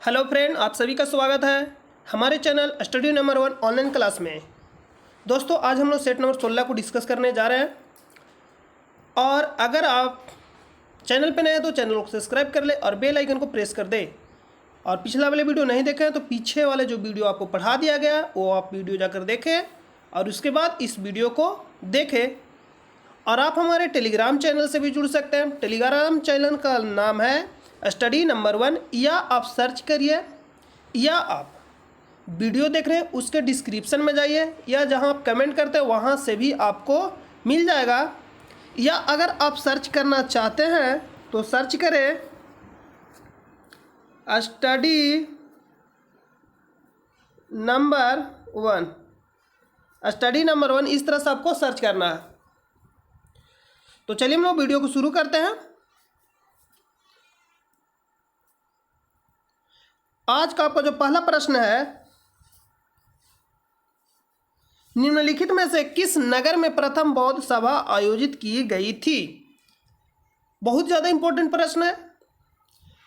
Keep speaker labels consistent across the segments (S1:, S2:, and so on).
S1: Hello friend, आप सभी का स्वागत है हमारे channel study number 1 online class में। दोस्तों, आज हम लोग सेट नंबर 16 को डिस्कस करने जा रहे हैं। और अगर आप चैनल पे नए हैं तो चैनल को सब्सक्राइब कर ले और बेल आइकन को प्रेस कर दे। और पिछला वाले वीडियो नहीं देखे हैं तो पीछे वाले जो वीडियो आपको पढ़ा दिया गया वो आप वीडियो जाकर देखें और उसके बाद इस वीडियो को देखें। और आप हमारे टेलीग्राम चैनल से भी जुड़ सकते हैं। टेलीग्राम चैनल का नाम है स्टडी नंबर 1, या आप सर्च करिए, या आप वीडियो देख रहे हैं उसके डिस्क्रिप्शन में जाइए, या जहां आप कमेंट करते हैं वहां से भी आपको मिल जाएगा। या अगर आप सर्च करना चाहते हैं तो सर्च करें स्टडी नंबर 1। स्टडी नंबर 1 इस तरह से आपको सर्च करना है। तो चलिए हम लोग वीडियो को शुरू करते हैं। आज का आपका जो पहला प्रश्न है, निम्नलिखित में से किस नगर में प्रथम बौद्ध सभा आयोजित की गई थी? बहुत ज़्यादा इंपॉर्टेंट प्रश्न है।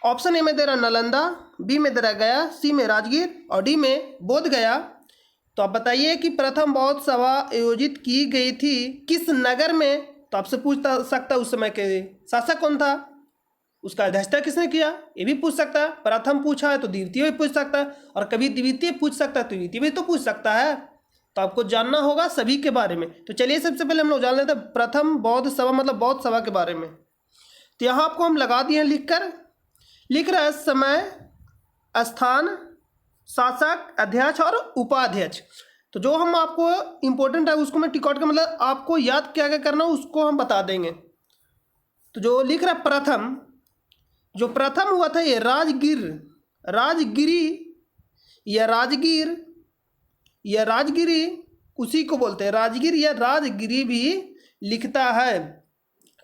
S1: ऑप्शन ए में दे रहा नालंदा, बी में दे रहा गया, सी में राजगीर और डी में बोध गया। तो आप बताइए कि प्रथम बौद्ध सभा आयोजित की गई थी किस नगर में? तो आपसे पूछ सकता है उस समय के शासक कौन था, उसका अध्यक्षता किसने किया, ये भी पूछ सकता है। प्रथम पूछा है तो द्वितीय भी पूछ सकता है, और कभी द्वितीय पूछ सकता है तो द्वितीय भी तो पूछ सकता है। तो आपको जानना होगा सभी के बारे में। तो चलिए सबसे पहले हम लोग जान लेते हैं प्रथम बौद्ध सभा मतलब बौद्ध सभा के बारे में। तो यहाँ आपको हम लगा दिए लिख रहा है समय, स्थान, शासक, अध्यक्ष और उपाध्यक्ष। तो जो हम आपको इम्पोर्टेंट है उसको मैं टिकट का मतलब आपको याद क्या क्या करना है उसको हम बता देंगे। तो जो लिख रहा है प्रथम, जो प्रथम हुआ था ये राजगिरी उसी को बोलते हैं। राजगिर या राजगिरी भी लिखता है,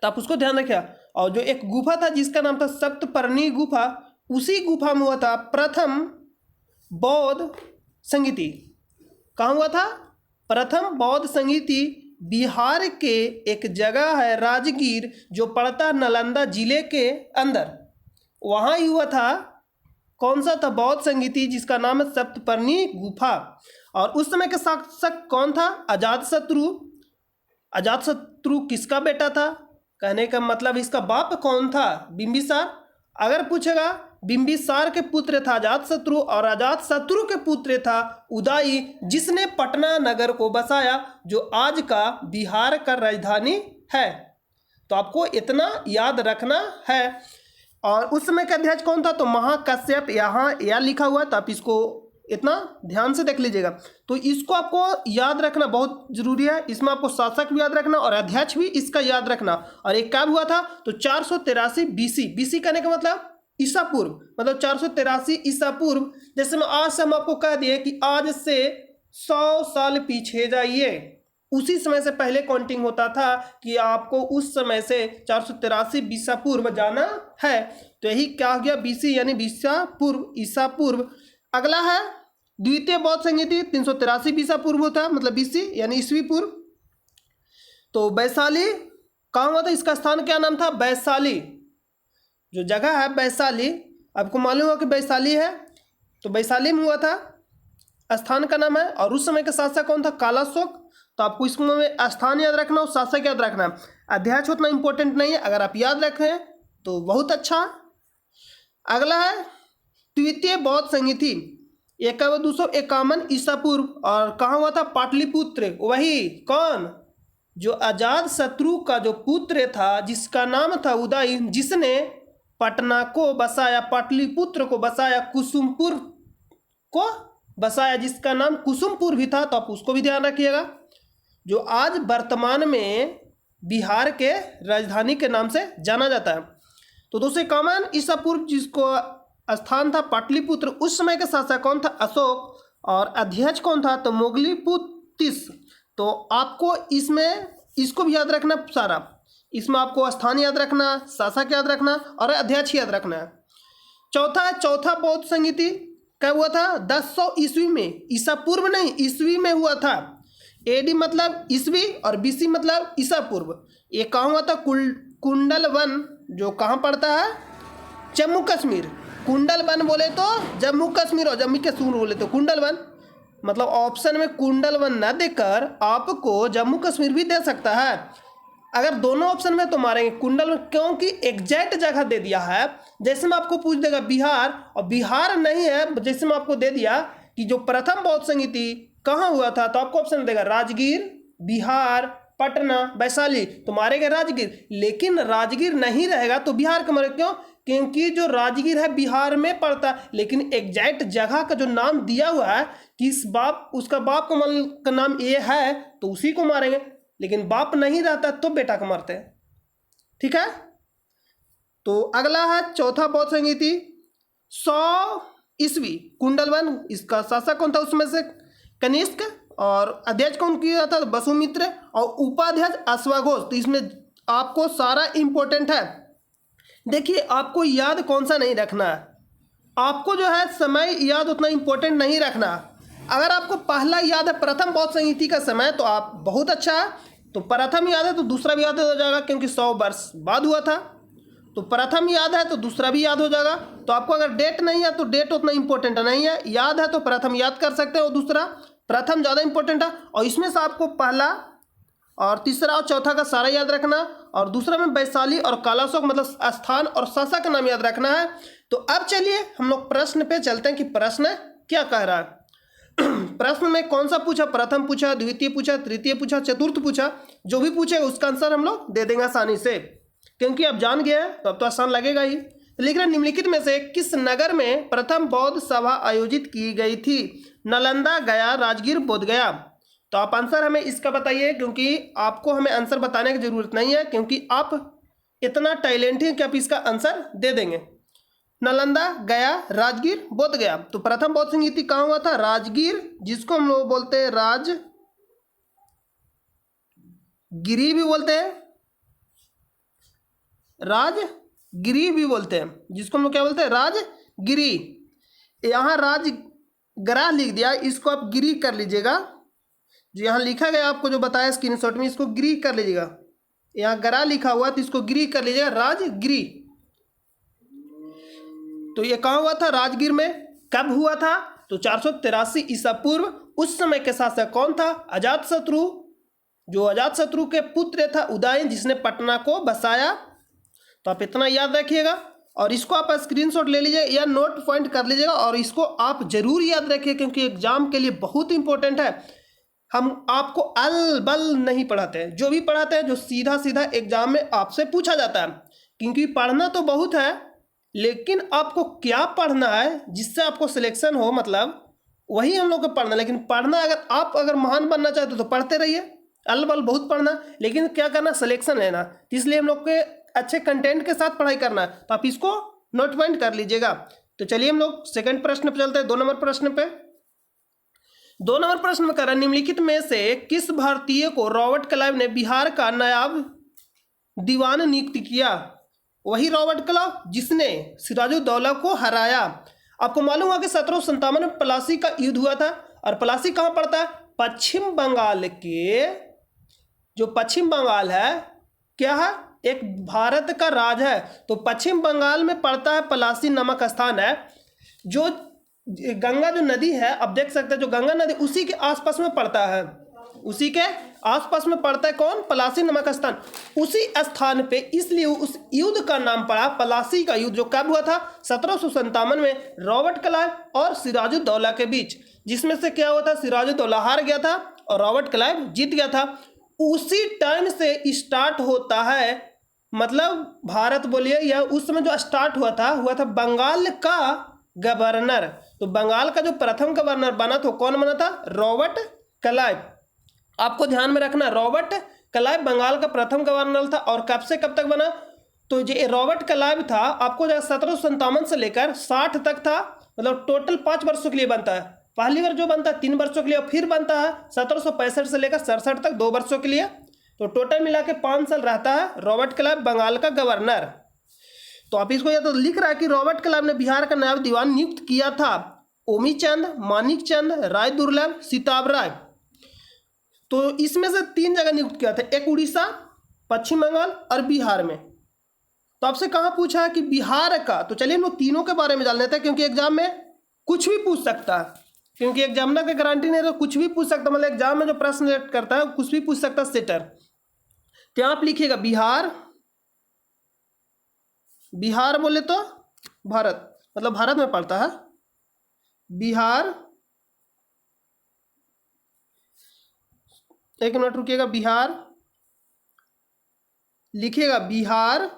S1: तो आप उसको ध्यान रखिए। और जो एक गुफा था जिसका नाम था सप्तपर्णी गुफा, उसी गुफा में हुआ था प्रथम बौद्ध संगीति। कहाँ हुआ था? प्रथम बौद्ध संगीति बिहार के एक जगह है राजगीर, जो पड़ता है नालंदा जिले के अंदर। वहाँ ही हुआ था। कौन सा था? बौद्ध संगीति, जिसका नाम है सप्तपर्णी गुफा। और उस समय के शासक कौन था? अजातशत्रु। अजातशत्रु किसका बेटा था? कहने का मतलब इसका बाप कौन था? बिंबिसार। अगर पूछेगा बिंबिसार के पुत्र था अजातशत्रु, और अजातशत्रु के पुत्र था उदयी, जिसने पटना नगर को बसाया, जो आज का बिहार का राजधानी है। तो आपको इतना याद रखना है। और उस समय का अध्यक्ष कौन था? तो महाकश्यप। यहाँ या लिखा हुआ है तो आप इसको इतना ध्यान से देख लीजिएगा। तो इसको आपको याद रखना बहुत जरूरी है। इसमें आपको शासक भी याद रखना और अध्यक्ष भी इसका याद रखना। और एक कब हुआ था? तो 483 BC। BC कहने का मतलब ईसा पूर्व, मतलब 483 ईसा पूर्व। जैसे मैं आज से हम आपको कह दिए कि आज से 100 साल पीछे जाइए, उसी समय से पहले काउंटिंग होता था कि आपको उस समय से 483 ईसा पूर्व जाना है। तो यही क्या हो गया? BC यानी ईसा पूर्व। अगला है द्वितीय बौद्ध संगीति, 383 ईसा पूर्व होता है, मतलब BC यानी ईसवी पूर्व। तो वैशाली कहाँ हुआ था? इसका स्थान क्या नाम था? वैशाली। जो जगह है वैशाली, आपको मालूम होगा कि वैशाली है, तो वैशाली में हुआ था। स्थान का नाम है। और उस समय का शासक कौन था? कालाशोक। तो आपको इसमें स्थान याद रखना और शासक याद रखना। अध्यक्ष उतना इंपॉर्टेंट नहीं है, अगर आप याद रखें तो बहुत अच्छा। अगला है द्वितीय बौद्ध संगीति, 1251 ईसा पूर्व। और कहाँ हुआ था? पाटलिपुत्र। वही कौन? जो अजातशत्रु का जो पुत्र था, जिसका नाम था उदय, जिसने पटना को बसाया, पाटलिपुत्र को बसाया, कुसुमपुर को बसाया, जिसका नाम कुसुमपुर भी था। तो आप उसको भी ध्यान रखिएगा, जो आज वर्तमान में बिहार के राजधानी के नाम से जाना जाता है। तो 251 ईसा पूर्व, जिसको स्थान था पाटलिपुत्र। उस समय के शासक कौन था? अशोक। और अध्यक्ष कौन था? तो मोगलीपुतिस। तो आपको इसमें इसको भी याद रखना सारा। इसमें आपको स्थान याद रखना, शासक याद रखना और अध्यक्ष याद रखना है। चौथा बौद्ध संगीति कब हुआ था? 1000 ईस्वी में। ईसा पूर्व नहीं, ईस्वी में हुआ था। AD मतलब ईस्वी और BC मतलब ईसा पूर्व। ये कहाँ हुआ था? कुंडल वन, जो कहाँ पड़ता है? जम्मू कश्मीर। कुंडल वन बोले तो जम्मू कश्मीर, और जम्मू कश्मीर बोले तो कुंडल वन। मतलब ऑप्शन में कुंडल वन न देकर आपको जम्मू कश्मीर भी दे सकता है। अगर दोनों ऑप्शन में तो मारेंगे कुंडल वन, क्योंकि एग्जैक्ट जगह दे दिया है। जैसे मैं आपको पूछ देगा बिहार, और बिहार नहीं है, जैसे मैं आपको दे दिया कि जो प्रथम बौद्ध संगीति कहाँ हुआ था, तो आपको ऑप्शन देगा राजगीर, बिहार, पटना, वैशाली, तो मारेगा राजगीर। लेकिन राजगीर नहीं रहेगा तो बिहार का मारे, क्यों? क्योंकि जो राजगीर है बिहार में पड़ता है, लेकिन एग्जैक्ट जगह का जो नाम दिया हुआ है कि इस बाप, उसका बाप का नाम ये है, तो उसी को मारेंगे। लेकिन बाप नहीं रहता तो बेटा को मारते हैं। ठीक है, तो अगला है चौथा बौद्ध संगीति 100 ईस्वी कुंडल वन। इसका शासक कौन था? उसमें से कनिष्क, और अध्यक्ष कौन किया था? वसुमित्र, और उपाध्यक्ष अश्वघोष। तो इसमें आपको सारा इंपॉर्टेंट है। देखिए, आपको याद कौन सा नहीं रखना है, आपको जो है समय याद उतना इंपॉर्टेंट नहीं रखना। अगर आपको पहला याद है प्रथम बौद्ध संगीति का समय, तो आप बहुत अच्छा है। तो प्रथम याद है तो दूसरा भी याद हो जाएगा, क्योंकि 100 वर्ष बाद हुआ था। तो प्रथम याद है तो दूसरा भी याद हो जाएगा। तो आपको अगर डेट नहीं है तो डेट उतना इंपॉर्टेंट नहीं है, याद है तो प्रथम याद कर सकते हैं, और दूसरा प्रथम ज़्यादा इंपॉर्टेंट है। और इसमें से आपको पहला और तीसरा और चौथा का सारा याद रखना, और दूसरा में वैशाली और कालाशोक मतलब स्थान और शासक का नाम याद रखना है। तो अब चलिए हम लोग प्रश्न पे चलते हैं कि प्रश्न क्या कह रहा है। प्रश्न में कौन सा पूछा? प्रथम पूछा, द्वितीय पूछा, तृतीय पूछा, चतुर्थ पूछा। जो भी पूछेगा उसका आंसर हम लोग दे देंगे आसानी से, क्योंकि अब जान गए हैं तो अब तो आसान लगेगा ही। तो लिख रहे हैं निम्नलिखित में से किस नगर में प्रथम बौद्ध सभा आयोजित की गई थी? नालंदा, गया, राजगीर, बोध गया। तो आप आंसर हमें इसका बताइए, क्योंकि आपको हमें आंसर बताने की जरूरत नहीं है, क्योंकि आप इतना टैलेंट है कि आप इसका आंसर दे देंगे। नालंदा, गया, राजगीर, बोध गया। तो प्रथम बौद्ध संगीति कहाँ हुआ था? राजगीर, जिसको हम लोग बोलते हैं राजगिरी भी बोलते हैं, राजगिरी भी बोलते हैं, जिसको हम लोग क्या बोलते हैं? राजगिरी। यहाँ राजगरा लिख दिया, इसको आप गिरी कर लीजिएगा। जो यहाँ लिखा गया आपको जो बताया स्क्रीनशॉट में, इसको गिरी कर लीजिएगा। यहाँ गरा लिखा हुआ तो इसको गिरी कर लीजिएगा, राजगिरी। तो ये कहाँ हुआ था? राजगीर में। कब हुआ था? तो 483 ईसा पूर्व। उस समय के शासक कौन था? अजातशत्रु। जो अजातशत्रु के पुत्र था उदयन, जिसने पटना को बसाया। तो आप इतना याद रखिएगा, और इसको आप स्क्रीनशॉट ले लीजिए या नोट पॉइंट कर लीजिएगा, और इसको आप जरूर याद रखिए, क्योंकि एग्जाम के लिए बहुत इंपॉर्टेंट है। हम आपको अल बल नहीं पढ़ाते हैं, जो भी पढ़ाते हैं जो सीधा सीधा एग्जाम में आपसे पूछा जाता है। क्योंकि पढ़ना तो बहुत है, लेकिन आपको क्या पढ़ना है जिससे आपको सिलेक्शन हो, मतलब वही हम लोग को पढ़ना। लेकिन पढ़ना अगर महान बनना चाहते तो पढ़ते रहिए, अल बल बहुत पढ़ना, लेकिन क्या करना? सिलेक्शन लेना। इसलिए हम लोग के अच्छे कंटेंट के साथ पढ़ाई करना है। तो आप इसको नोट पॉइंट कर लीजिएगा। तो चलिए हम लोग सेकंड प्रश्न पे चलते हैं, 2 नंबर प्रश्न पे। 2 नंबर प्रश्न में कह रहा है निम्नलिखित में से किस भारतीय को रॉबर्ट क्लाइव ने बिहार का नायब दीवान नियुक्त किया? वही रॉबर्ट क्लाइव जिसने सिराजुद्दौला को हराया। आपको मालूम हुआ कि 1757 में पलासी का युद्ध हुआ था, और पलासी कहाँ पड़ता है? पश्चिम बंगाल के, जो पश्चिम बंगाल है क्या है? एक भारत का राज है। तो पश्चिम बंगाल में पड़ता है, पलासी नामक स्थान है। जो गंगा जो नदी है, आप देख सकते हैं, जो गंगा नदी उसी के आसपास में पड़ता है, उसी के आसपास में पड़ता है कौन? पलासी नामक स्थान। उसी स्थान पे, इसलिए उस युद्ध का नाम पड़ा पलासी का युद्ध। जो कब हुआ था? 1757 में रॉबर्ट क्लाइव और सिराजुद्दौला के बीच, जिसमें से क्या हुआ था? सिराजुद्दौला हार गया था और रॉबर्ट क्लाइव जीत गया था। उसी टाइम से स्टार्ट होता है, मतलब भारत बोलिए, या उस समय जो स्टार्ट हुआ था बंगाल का गवर्नर। तो बंगाल का जो प्रथम गवर्नर बना था कौन बना था? Robert Clive. आपको ध्यान में रखना, रॉबर्ट क्लाइव बंगाल का प्रथम गवर्नर था। और कब से कब तक बना? तो जो रॉबर्ट क्लाइव था, आपको 1757 से लेकर 60 तक था, मतलब टोटल 5 वर्षों के लिए बनता है। पहली बार जो बनता है 3 वर्षों के लिए, और फिर बनता है 1765 से लेकर 67 तक 2 वर्षों के लिए। तो टोटल मिला के 5 साल रहता है रॉबर्ट क्लाइव बंगाल का गवर्नर। तो आप इसको या तो लिख रहा है कि रॉबर्ट क्लाइव ने बिहार का नायब दीवान नियुक्त किया था ओमीचंद, मानिक चंद, राय दुर्लभ, सीताब राय। तो इसमें से 3 जगह नियुक्त किया था, एक उड़ीसा, पश्चिम बंगाल और बिहार में। तो आपसे कहाँ पूछा है कि बिहार का, तो चलिए हम लोग तीनों के बारे में जान लेते हैं, क्योंकि एग्जाम में कुछ भी पूछ सकता है, क्योंकि एग्जामिनर का गारंटी नहीं है, तो कुछ भी पूछ सकता है, मतलब एग्जाम में जो प्रश्न सेलेक्ट करता है कुछ भी पूछ सकता है सेटर। तो यहाँ आप लिखिएगा बिहार, बिहार बोले तो भारत, मतलब भारत में पड़ता है बिहार। एक मिनट रुकिएगा, बिहार लिखिएगा, बिहार,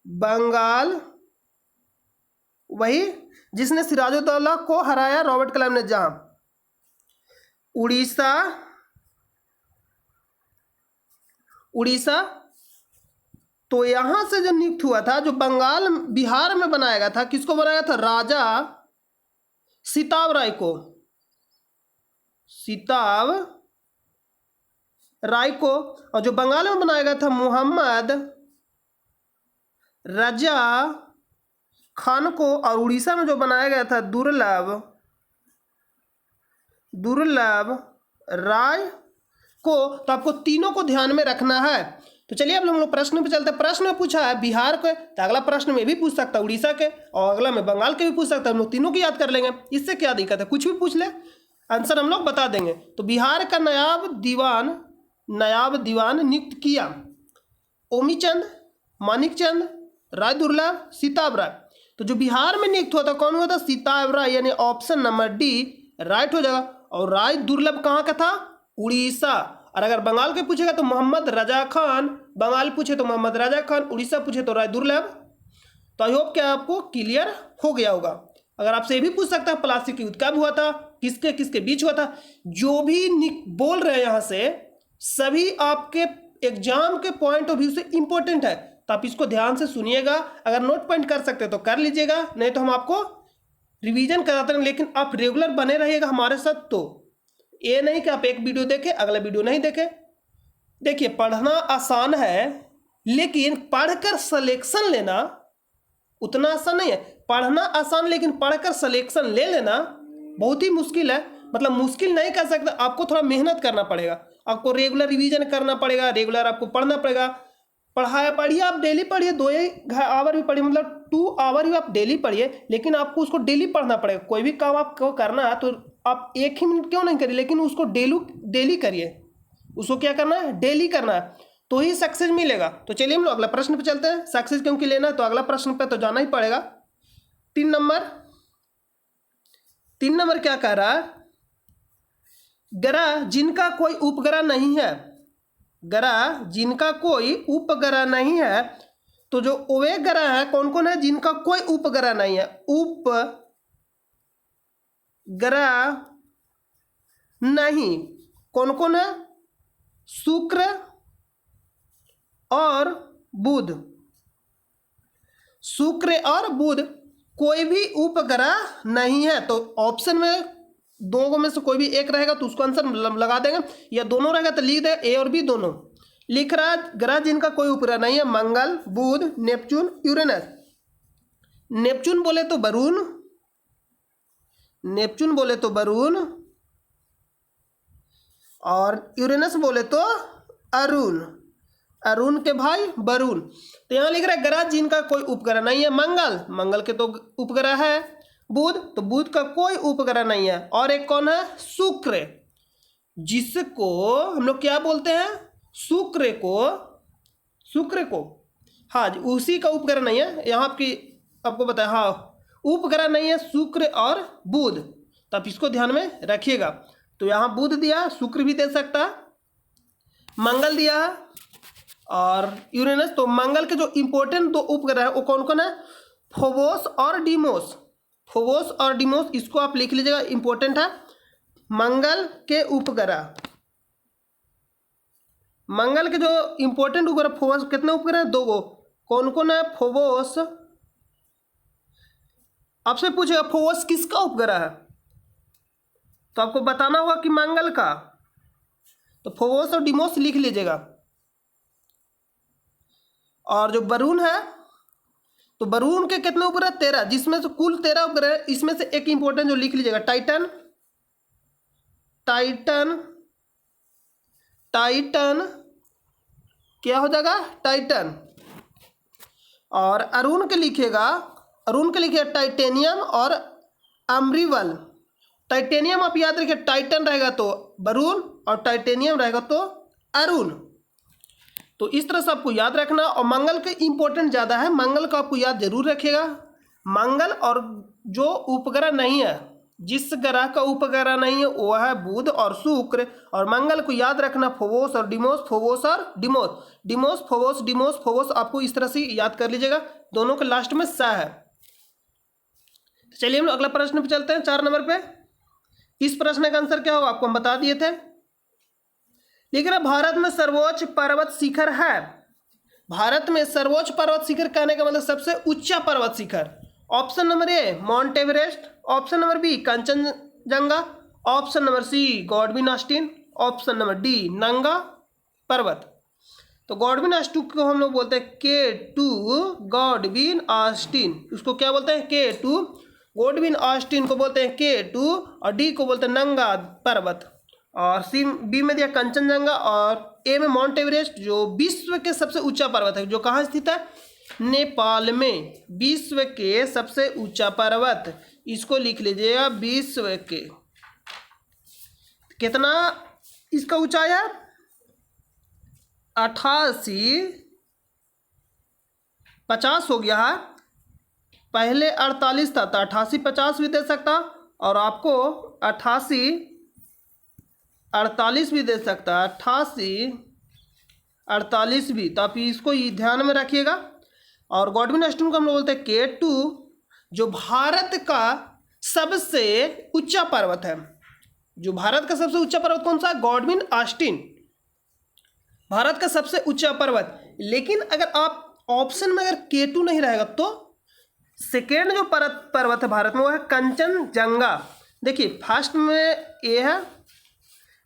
S1: बंगाल, वही जिसने सिराजुद्दौला को हराया रॉबर्ट कलाम ने जहां, उड़ीसा, उड़ीसा। तो यहां से जो नियुक्त हुआ था, जो बंगाल बिहार में बनाया गया था, किसको बनाया था? राजा सिताब राय को, सिताब राय को। और जो बंगाल में बनाया गया था मोहम्मद रजा खान को। और उड़ीसा में जो बनाया गया था दुर्लभ, दुर्लभ राय को। तो आपको तीनों को ध्यान में रखना है। तो चलिए अब हम लोग प्रश्न पे चलते हैं। प्रश्न में पूछा है बिहार के, तो अगला प्रश्न में भी पूछ सकता है उड़ीसा के, और अगला में बंगाल के भी पूछ सकता है। हम लोग तीनों की याद कर लेंगे, इससे क्या दिक्कत है, कुछ भी पूछ ले आंसर हम लोग बता देंगे। तो बिहार का नायब दीवान नियुक्त किया ओमीचंद, मानिकचंद, राय दुर्लभ, सिताब राय। तो जो बिहार में नियुक्त हुआ था कौन हुआ था? सिताब राय, यानी ऑप्शन नंबर डी राइट हो जाएगा। और राय दुर्लभ कहाँ का था? उड़ीसा। और अगर बंगाल के पूछेगा तो मोहम्मद रजा खान, बंगाल पूछे तो मोहम्मद रजा खान, उड़ीसा पूछे तो राय दुर्लभ। तो आई होप क्या आपको क्लियर हो गया होगा। अगर आपसे ये भी पूछ सकता है प्लास्टिक युद्ध कब हुआ था, किसके किसके बीच हुआ था, जो भी बोल रहे हैं यहाँ से सभी आपके एग्जाम के पॉइंट ऑफ व्यू से इंपॉर्टेंट है। तो आप इसको ध्यान से सुनिएगा। अगर नोट पॉइंट कर सकते तो कर लीजिएगा, नहीं तो हम आपको रिवीजन कराते हैं, लेकिन आप रेगुलर बने रहिएगा हमारे साथ। तो ये नहीं कि आप एक वीडियो देखें अगला वीडियो नहीं देखें। देखिए पढ़ना आसान है, लेकिन पढ़कर सिलेक्शन लेना उतना आसान नहीं है। पढ़ना आसान, लेकिन पढ़कर सिलेक्शन ले लेना बहुत ही मुश्किल है। मतलब मुश्किल नहीं कर सकते, आपको थोड़ा मेहनत करना पड़ेगा, आपको रेगुलर रिवीजन करना पड़ेगा, रेगुलर आपको पढ़ना पड़ेगा। पढ़िए, आप डेली पढ़िए, 2 आवर भी पढ़िए, मतलब 2 आवर भी आप डेली पढ़िए, लेकिन आपको उसको डेली पढ़ना पड़ेगा। कोई भी काम आपको करना है तो आप 1 ही मिनट क्यों नहीं करिए, लेकिन उसको डेली करिए। उसको क्या करना है? डेली करना है, तो ही सक्सेस मिलेगा। तो चलिए हम लोग अगला प्रश्न पे चलते हैं। सक्सेस क्योंकि लेना है तो अगला प्रश्न पे तो जाना ही पड़ेगा। 3 नंबर क्या कह रहा है? ग्रह जिनका कोई उपग्रह नहीं है, ग्रह जिनका कोई उपग्रह नहीं है। तो जो वे ग्रह है कौन कौन है जिनका कोई उपग्रह नहीं है? उपग्रह नहीं कौन कौन है? शुक्र और बुध। शुक्र और बुध कोई भी उपग्रह नहीं है। तो ऑप्शन में 2 में से कोई भी एक रहेगा तो उसको आंसर लगा देंगे, या दोनों रहेगा तो लिख दे ए और बी दोनों। लिख रहा है ग्रह जिनका कोई उपग्रह नहीं है, मंगल, बुध, नेपच्यून, यूरेनस। नेपच्यून बोले तो वरुण, नेपच्यून बोले तो वरुण, और यूरेनस बोले तो अरुण, अरुण के भाई वरुण। तो यहाँ लिख रहा है ग्रह जिनका कोई उपग्रह नहीं है, मंगल, मंगल के तो उपग्रह है, बुध, तो बुध का कोई उपग्रह नहीं है, और एक कौन है? शुक्र, जिसको हम लोग क्या बोलते हैं? शुक्र को हाँ जी, उसी का उपग्रह नहीं है। यहाँ आपको बताया, हाँ उपग्रह नहीं है शुक्र और बुध, तो आप इसको ध्यान में रखिएगा। तो यहाँ बुध दिया, शुक्र भी दे सकता, मंगल दिया है और यूरेनस। तो मंगल के जो इंपॉर्टेंट 2 उपग्रह है वो कौन कौन है? फोबोस और डीमोस। फोबोस और डीमोस इसको आप लिख लीजिएगा, इंपॉर्टेंट है। मंगल के उपग्रह, मंगल के जो इंपॉर्टेंट उपग्रह फोबोस, कितने उपग्रह हैं? 2 कौन कौन है? फोबोस। आपसे पूछेगा फोबोस किसका उपग्रह है, तो आपको बताना होगा कि मंगल का। तो फोबोस और डीमोस लिख लीजिएगा। और जो वरुण है, तो वरुण के कितने उपग्रह? 13, जिसमें से कुल 13 उपग्रह है। इसमें से एक इंपॉर्टेंट जो लिख लीजिएगा, टाइटन, टाइटन, टाइटन क्या हो जाएगा? टाइटन। और अरुण के लिखिएगा टाइटेनियम और अम्रिवल। टाइटेनियम आप याद रखिए, टाइटन रहेगा तो वरुण और टाइटेनियम रहेगा तो अरुण। तो इस तरह से आपको याद रखना। और मंगल के इंपॉर्टेंट ज़्यादा है, मंगल को आपको याद जरूर रखिएगा। मंगल और जो उपग्रह नहीं है, जिस ग्रह का उपग्रह नहीं है वो है बुध और शुक्र। और मंगल को याद रखना फोबोस और डिमोस, फोबोस और डिमोस फोबोस आपको इस तरह से याद कर लीजिएगा। दोनों के लास्ट में सा है। चलिए हम अगला प्रश्न पे चलते हैं, 4 नंबर पे। इस प्रश्न का आंसर क्या होगा आपको हम बता दिए थे। लिख रहा भारत में सर्वोच्च पर्वत शिखर है। भारत में सर्वोच्च पर्वत शिखर कहने का मतलब सबसे ऊंचा पर्वत शिखर। Option number A Mount Everest, option number B Kanchenjunga, option number C Godwin Austen, option number D Nanga Parbat. तो गॉडविन ऑस्टिन को हम लोग बोलते हैं K2 गॉडविन ऑस्टिन। उसको क्या बोलते हैं K2 गॉडविन ऑस्टिन को बोलते हैं K2 और डी को बोलते हैं नंगा पर्वत। और सी बी में दिया कंचनजंगा और ए में माउंट एवरेस्ट जो विश्व के सबसे ऊंचा पर्वत है, जो कहाँ स्थित है नेपाल में। विश्व के सबसे ऊंचा पर्वत, इसको लिख लीजिएगा विश्व के। कितना इसका ऊंचाई है 8850 हो गया है। पहले 48 था तो 8850 भी दे सकता और आपको 8848 भी दे सकता है, 8848 भी। तो आप इसको ध्यान में रखिएगा। और गॉडविन ऑस्टिन को हम लोग बोलते हैं K2 जो भारत का सबसे ऊंचा पर्वत है। जो भारत का सबसे ऊंचा पर्वत कौन सा है गॉडविन ऑस्टिन, भारत का सबसे ऊंचा पर्वत। लेकिन अगर आप ऑप्शन में अगर K2 नहीं रहेगा तो सेकेंड जो पर्वत है भारत में वो है कंचनजंगा। देखिए फर्स्ट में ए है,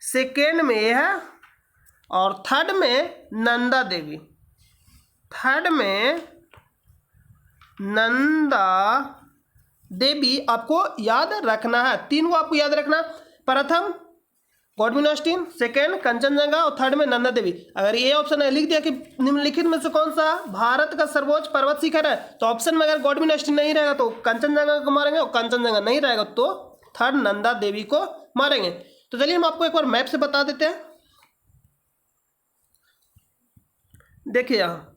S1: सेकेंड में ए है और थर्ड में नंदा देवी। थर्ड में नंदा देवी आपको याद रखना है। 3 को आपको याद रखना, प्रथम गॉडविन ऑस्टिन, सेकेंड कंचनजंगा और थर्ड में नंदा देवी। अगर ये ऑप्शन है लिख दिया कि निम्नलिखित में से कौन सा भारत का सर्वोच्च पर्वत शिखर है, तो ऑप्शन में अगर गॉडविन ऑस्टिन नहीं रहेगा तो कंचनजंगा को मारेंगे और कंचनजंगा नहीं रहेगा तो थर्ड नंदा देवी को मारेंगे। तो चलिए हम आपको एक बार मैप से बता देते हैं। देखिए यहाँ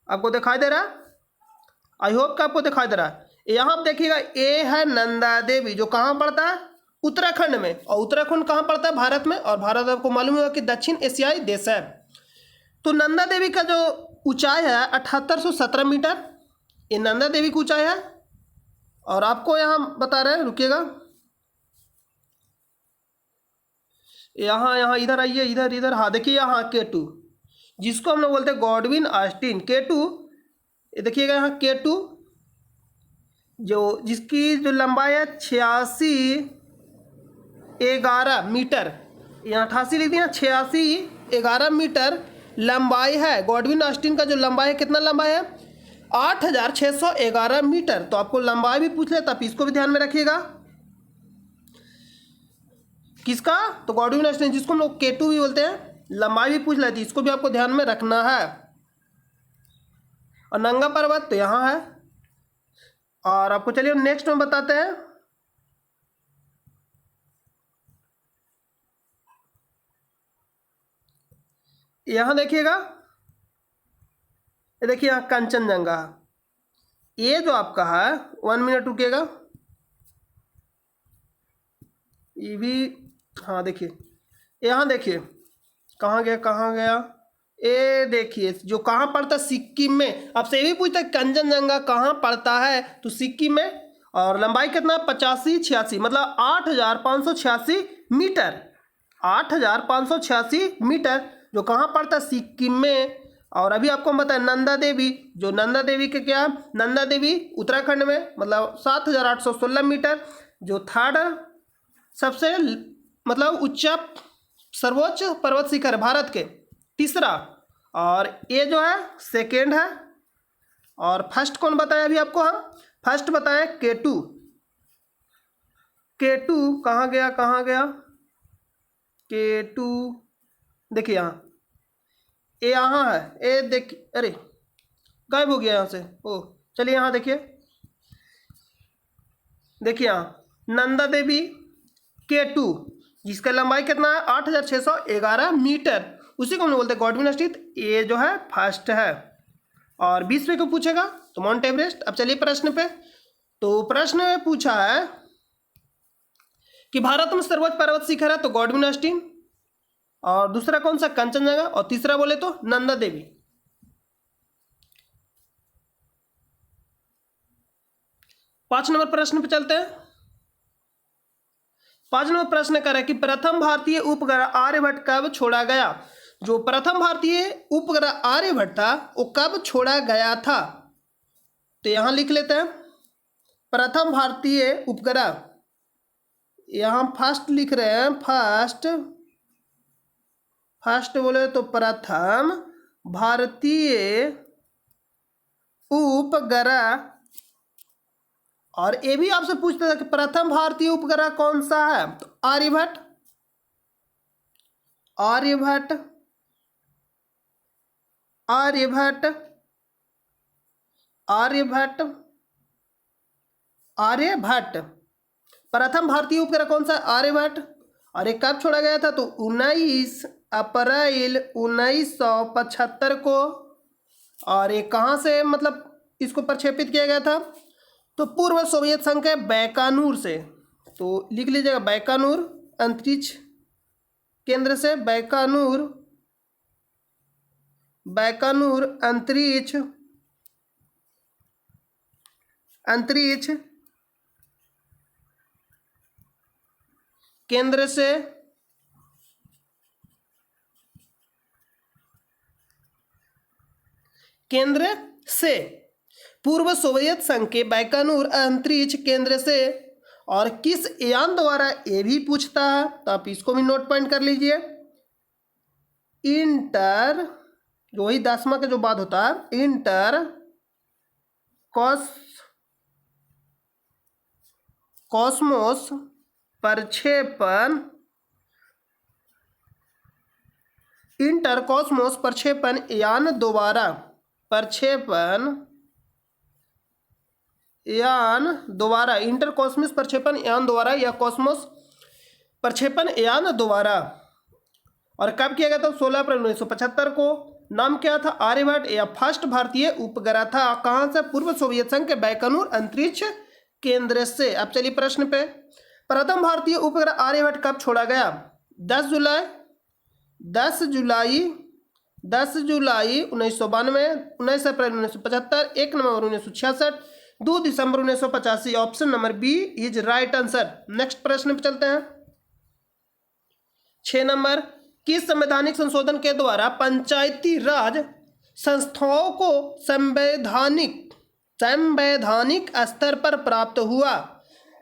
S1: आपको दिखाई दे रहा है, आई होप कि आपको दिखाई दे रहा है। यहाँ आप देखिएगा ए है नंदा देवी जो कहाँ पड़ता है उत्तराखंड में। और उत्तराखंड कहाँ पड़ता है भारत में, और भारत आपको मालूम होगा कि दक्षिण एशियाई देश है। तो नंदा देवी का जो ऊंचाई है 7817 मीटर, ये नंदा देवी की ऊंचाई है। और आपको यहाँ बता रहे हैं, रुकिएगा, यहाँ इधर आइए, इधर हाँ देखिए यहाँ K2 जिसको हम लोग बोलते हैं गॉडविन ऑस्टिन K2। ये देखिएगा यहाँ K2 जिसकी जो लंबाई है 8611 मीटर, यहाँ 88 लिख दिया, 8611 मीटर लंबाई है। गॉडविन ऑस्टिन का जो लंबाई है कितना लंबाई है 8611 मीटर। तो आपको लंबाई भी पूछ लेता, आप इसको भी ध्यान में रखिएगा। किसका, तो गॉडविन ऑस्टिन जिसको हम लोग K2 भी बोलते हैं, लंबाई भी पूछ लेती, इसको भी आपको ध्यान में रखना है। और नंगा पर्वत तो यहाँ है। और आपको चलिए नेक्स्ट में बताते हैं। यहाँ देखिएगा, ये देखिए यहाँ कंचनजंगा, ये जो आपका है 1 मिनट रुकेगा, ये भी हाँ देखिए, यहाँ देखिए कहाँ गया ये देखिए जो कहाँ पड़ता है सिक्किम में। आपसे ये भी पूछता है कंचनजंगा कहाँ पड़ता है, तो सिक्किम में। और लंबाई कितना 8586 मतलब 8586 मीटर, 8586 मीटर जो कहाँ पड़ता है सिक्किम में। और अभी आपको हम बताएं नंदा देवी, जो नंदा देवी के क्या, नंदा देवी उत्तराखंड में मतलब 7816 मीटर, जो थर्ड सबसे मतलब ऊंचा सर्वोच्च पर्वत शिखर भारत के, तीसरा। और ये जो है सेकेंड है। और फर्स्ट कौन बताया अभी आपको, हम फर्स्ट बताएं K2। K2 कहाँ गया K2, देखिए यहाँ ये यहाँ है, ये देख, अरे गायब हो गया यहाँ से। ओ चलिए यहाँ देखिए, देखिए यहाँ नंदा देवी K2 जिसका लंबाई कितना है 8611 मीटर, उसी को हम बोलते हैं गॉडविन स्ट्रीट। ये जो है फर्स्ट है। और 20वें को पूछेगा तो माउंट एवरेस्ट। अब चलिए प्रश्न पे। तो प्रश्न में पूछा है कि भारत में सर्वोच्च पर्वत शिखर है तो गॉडविन अस्टीन, और दूसरा कौन सा कंचनजंगा, और तीसरा बोले तो नंदा देवी। पांच नंबर प्रश्न पे चलते हैं। पांच नंबर प्रश्न कर है कि प्रथम भारतीय उपग्रह आर्यभट्ट कब छोड़ा गया। जो प्रथम भारतीय उपग्रह आर्यभट्ट था वो कब छोड़ा गया था, तो यहां लिख लेते हैं प्रथम भारतीय उपग्रह, यहां फर्स्ट लिख रहे हैं, फर्स्ट बोले तो प्रथम भारतीय उपग्रह। और ये भी आपसे पूछता था कि प्रथम भारतीय उपग्रह कौन सा है, तो आर्यभट्ट, आर्यभट्ट, आर्यभट्ट, आर्यभट्ट, आर्यभट्ट। प्रथम भारतीय उपग्रह कौन सा, आर्यभट्ट। और ये कब छोड़ा गया था, तो 19 अप्रैल 1975 को। और ये कहाँ से मतलब इसको प्रक्षेपित किया गया था, तो पूर्व सोवियत संघ के बैकानूर से। तो लिख लीजिएगा बैकानूर अंतरिक्ष केंद्र से, बैकानूर, बैकानूर अंतरिक्ष केंद्र से पूर्व सोवियत संघ के बैकानूर अंतरिक्ष केंद्र से। और किस यान द्वारा, ये भी पूछता है, तो आप इसको भी नोट पॉइंट कर लीजिए। इंटर, जो ही 10वां का जो बात होता है, इंटर कॉस्मोस प्रक्षेपण, इंटर कॉस्मोस प्रक्षेपण यान द्वारा, इंटर कॉस्मोस प्रक्षेपण यान द्वारा या कॉस्मोस प्रक्षेपण यान द्वारा। और कब किया गया था, 16 अप्रैल 1975 को। नाम क्या था, आर्यभट्ट, या फर्स्ट भारतीय उपग्रह था। कहाँ से, पूर्व सोवियत संघ के बैकानूर अंतरिक्ष केंद्र से। अब चलिए प्रश्न पे। प्रथम भारतीय उपग्रह आर्यभट्ट कब छोड़ा गया, 10 जुलाई 1992, 19 अप्रैल 1975, 1 नवंबर 1966, 2 दिसंबर 1985। Option number b is right answer. Next प्रश्न पे चलते हैं। 6 नंबर, किस संवैधानिक संशोधन के द्वारा पंचायती राज संस्थाओं को संवैधानिक स्तर पर प्राप्त हुआ।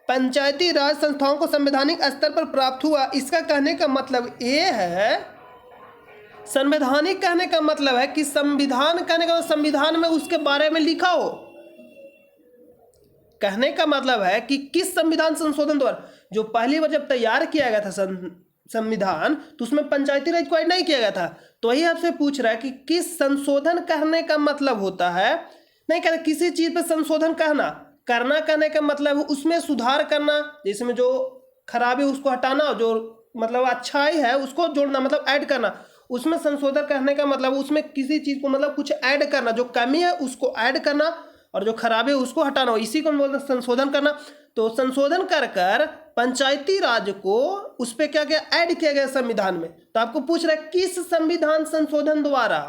S1: पंचायती राज संस्थाओं को संवैधानिक स्तर पर प्राप्त हुआ, इसका कहने का मतलब ये है, संवैधानिक कहने का मतलब है कि संविधान कहने का संविधान में उसके बारे में लिखा हो। कहने का मतलब है कि किस संविधान संशोधन द्वारा, जो पहली बार जब तैयार किया गया था संविधान, तो उसमें पंचायती राज को ऐड नहीं किया गया था। तो वही आपसे पूछ रहा है कि किस संशोधन कहने का मतलब होता है, नहीं कहते किसी चीज पे संशोधन करना कहने का मतलब है उसमें सुधार करना, जैसे में जो खराबी उसको हटाना, जो मतलब अच्छाई है उसको जोड़ना, मतलब ऐड करना। उसमें संशोधन कहने का मतलब उसमें किसी चीज को मतलब कुछ ऐड करना, जो कमी है उसको ऐड करना और जो खराबी है उसको हटाना, इसी को हम बोलते हैं संशोधन करना। तो संशोधन कर पंचायती राज को उस पर क्या क्या ऐड किया गया संविधान में। तो आपको पूछ रहा है किस संविधान संशोधन द्वारा,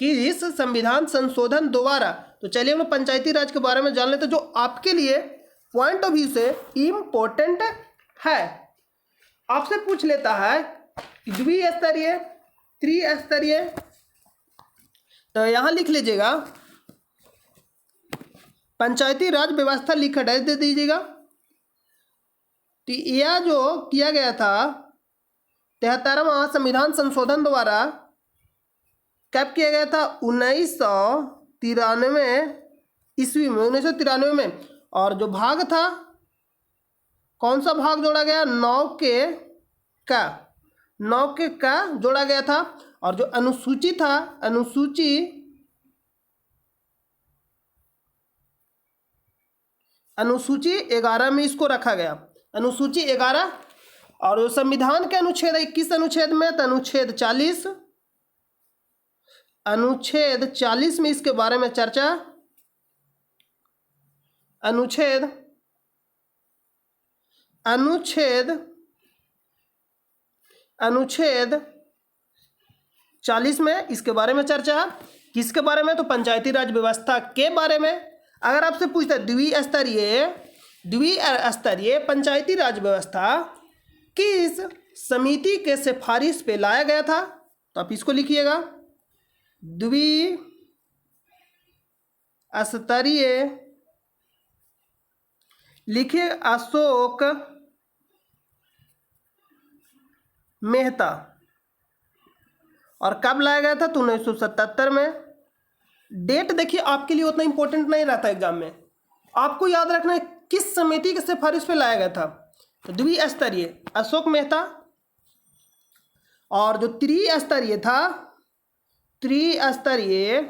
S1: किस संविधान संशोधन द्वारा। तो चलिए हम लोग पंचायती राज के बारे में जान लेते हैं, जो आपके लिए पॉइंट ऑफ व्यू से इम्पोर्टेंट है। आपसे पूछ लेता है द्विस्तरीय, त्रिस्तरीय, तो यहां लिख लीजिएगा पंचायती राज व्यवस्था लिख डैश दे दीजिएगा। तो यह जो किया गया था 73वां संविधान संशोधन द्वारा कब किया गया था, 1993 ईस्वी में, 1993 में। और जो भाग था, कौन सा भाग जोड़ा गया, 9 के का जोड़ा गया था। और जो अनुसूची था, अनुसूची 11 में इसको रखा गया, अनुसूची 11। और जो संविधान के अनुच्छेद 21 अनुच्छेद में, तो अनुच्छेद 40 में इसके बारे में चर्चा, अनुच्छेद 40 में इसके बारे में चर्चा। किसके बारे में? तो पंचायती राज व्यवस्था के बारे में। अगर आपसे पूछता है द्विस्तरीय पंचायती राज व्यवस्था किस समिति के सिफारिश पे लाया गया था, तो आप इसको लिखिएगा, द्विस्तरीय, लिखिए अशोक मेहता। और कब लाया गया था? तो 1977 में। डेट देखिए आपके लिए उतना इंपॉर्टेंट नहीं रहता एग्जाम में, आपको याद रखना है किस समिति के सिफारिश पे लाया गया था। तो द्विस्तरीय अशोक मेहता। और जो त्रिस्तरीय था, त्रिस्तरीय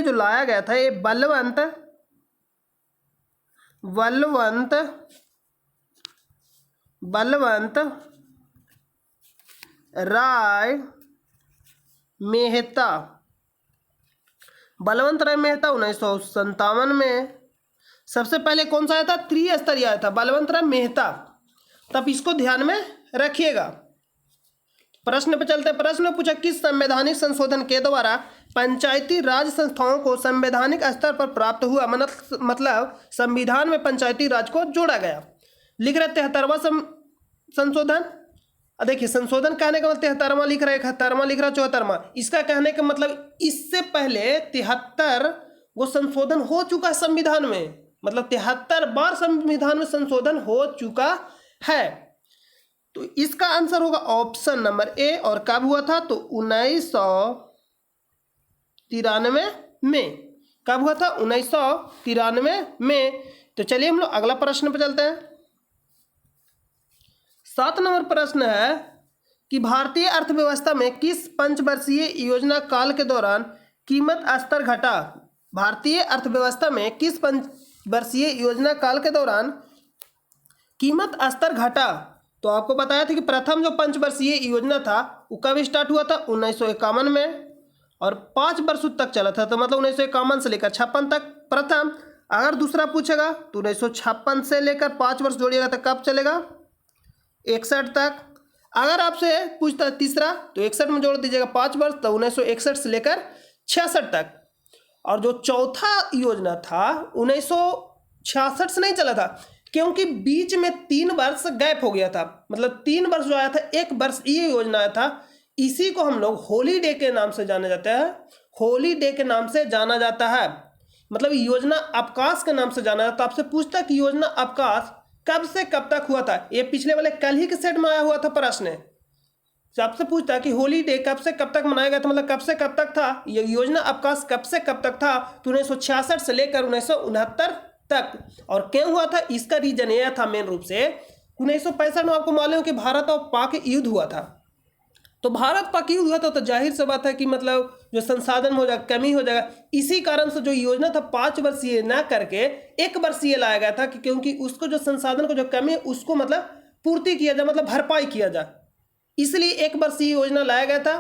S1: जो लाया गया था, ये बलवंत राय मेहता, 1957 में। सबसे पहले कौन सा आया था? त्रिस्तरीय आया था, बलवंत राय मेहता। तब इसको ध्यान में रखिएगा। प्रश्न पे चलते हैं। प्रश्न पूछा किस संवैधानिक संशोधन के द्वारा पंचायती राज संस्थाओं को संवैधानिक स्तर पर प्राप्त हुआ, मतलब संविधान में पंचायती राज को जोड़ा गया। लिख रहे 73वां संशोधन। देखिए संशोधन कहने का मतलब 73वां लिख रहा है, 71वां लिख रहा है, 74वां। इसका कहने का मतलब इससे पहले 73 वो संशोधन हो चुका है संविधान में, मतलब 73 बार संविधान में संशोधन हो चुका है। तो इसका आंसर होगा ऑप्शन नंबर ए। और कब हुआ था? तो 1993 में। कब हुआ था? 1993 में। तो चलिए हम लोग अगला प्रश्न पर चलते हैं। 7 नंबर प्रश्न है कि भारतीय अर्थव्यवस्था में किस पंचवर्षीय योजना काल के दौरान कीमत स्तर घटा? भारतीय अर्थव्यवस्था में किस पंचवर्षीय योजना काल के दौरान कीमत स्तर घटा? तो आपको बताया था कि प्रथम जो पंचवर्षीय योजना था वो कब स्टार्ट हुआ था? 1951 में, और 5 वर्षों तक चला था। तो मतलब 1951 से लेकर 56 तक प्रथम। अगर दूसरा पूछेगा तो 1956 से लेकर 5 वर्ष जोड़िएगा तो कब चलेगा? 61 तक। अगर आपसे पूछता है तीसरा तो 61 में जोड़ दीजिएगा 5 वर्ष, तो 1961 से लेकर 66 तक। और जो चौथा योजना था 1966 से नहीं चला था, क्योंकि बीच में 3 वर्ष गैप हो गया था। मतलब 3 वर्ष जो आया था, 1 वर्ष ये योजना आया था। इसी को हम लोग हॉलीडे के नाम से जाना जाता है, हॉलीडे के नाम से जाना जाता है, मतलब योजना अवकाश के नाम से जाना जाता है। आपसे पूछता कि योजना अवकाश कब से कब तक हुआ था? ये पिछले वाले कल ही के सेट में आया हुआ था प्रश्न। आपसे पूछता कि हॉलीडे कब से कब तक मनाया गया था, मतलब कब से कब तक था, ये योजना अवकाश कब से कब तक था? तो 1966 से लेकर 1969 तक। और क्यों हुआ था? इसका रीजन यह था मेन रूप से 1965 में आपको मालूम है कि भारत और पाक युद्ध हुआ था। तो भारत पाक युद्ध हुआ था, तो जाहिर सी बात है कि मतलब जो संसाधन हो जाएगा, कमी हो जाएगा। इसी कारण से जो योजना था 5 वर्षीय ना करके 1 वर्षीय लाया गया था, कि क्योंकि उसको जो संसाधन को जो कमी है उसको मतलब पूर्ति किया जाए, मतलब भरपाई किया जाए, इसलिए 1 वर्षीय योजना लाया गया था।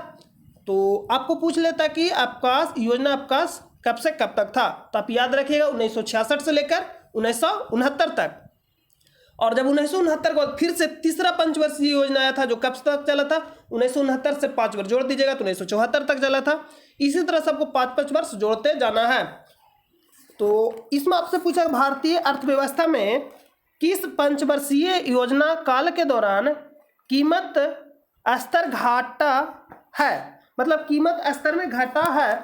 S1: तो आपको पूछ लेता कि अवकाश योजना अवकाश कब से कब तक था, तो आप याद रखिएगा 1966 से लेकर 1969 तक। और जब 1969 के बाद फिर से तीसरा पंचवर्षीय योजना आया था, जो कब तक चला था? 1969 से 5 वर्ष जोड़ दीजिएगा तो 1974 तक चला था। इसी तरह सबको 5-5 वर्ष जोड़ते जाना है। तो इसमें आपसे पूछा भारतीय अर्थव्यवस्था में किस पंचवर्षीय योजना काल के दौरान कीमत स्तर घटा है, मतलब कीमत स्तर में घटा है।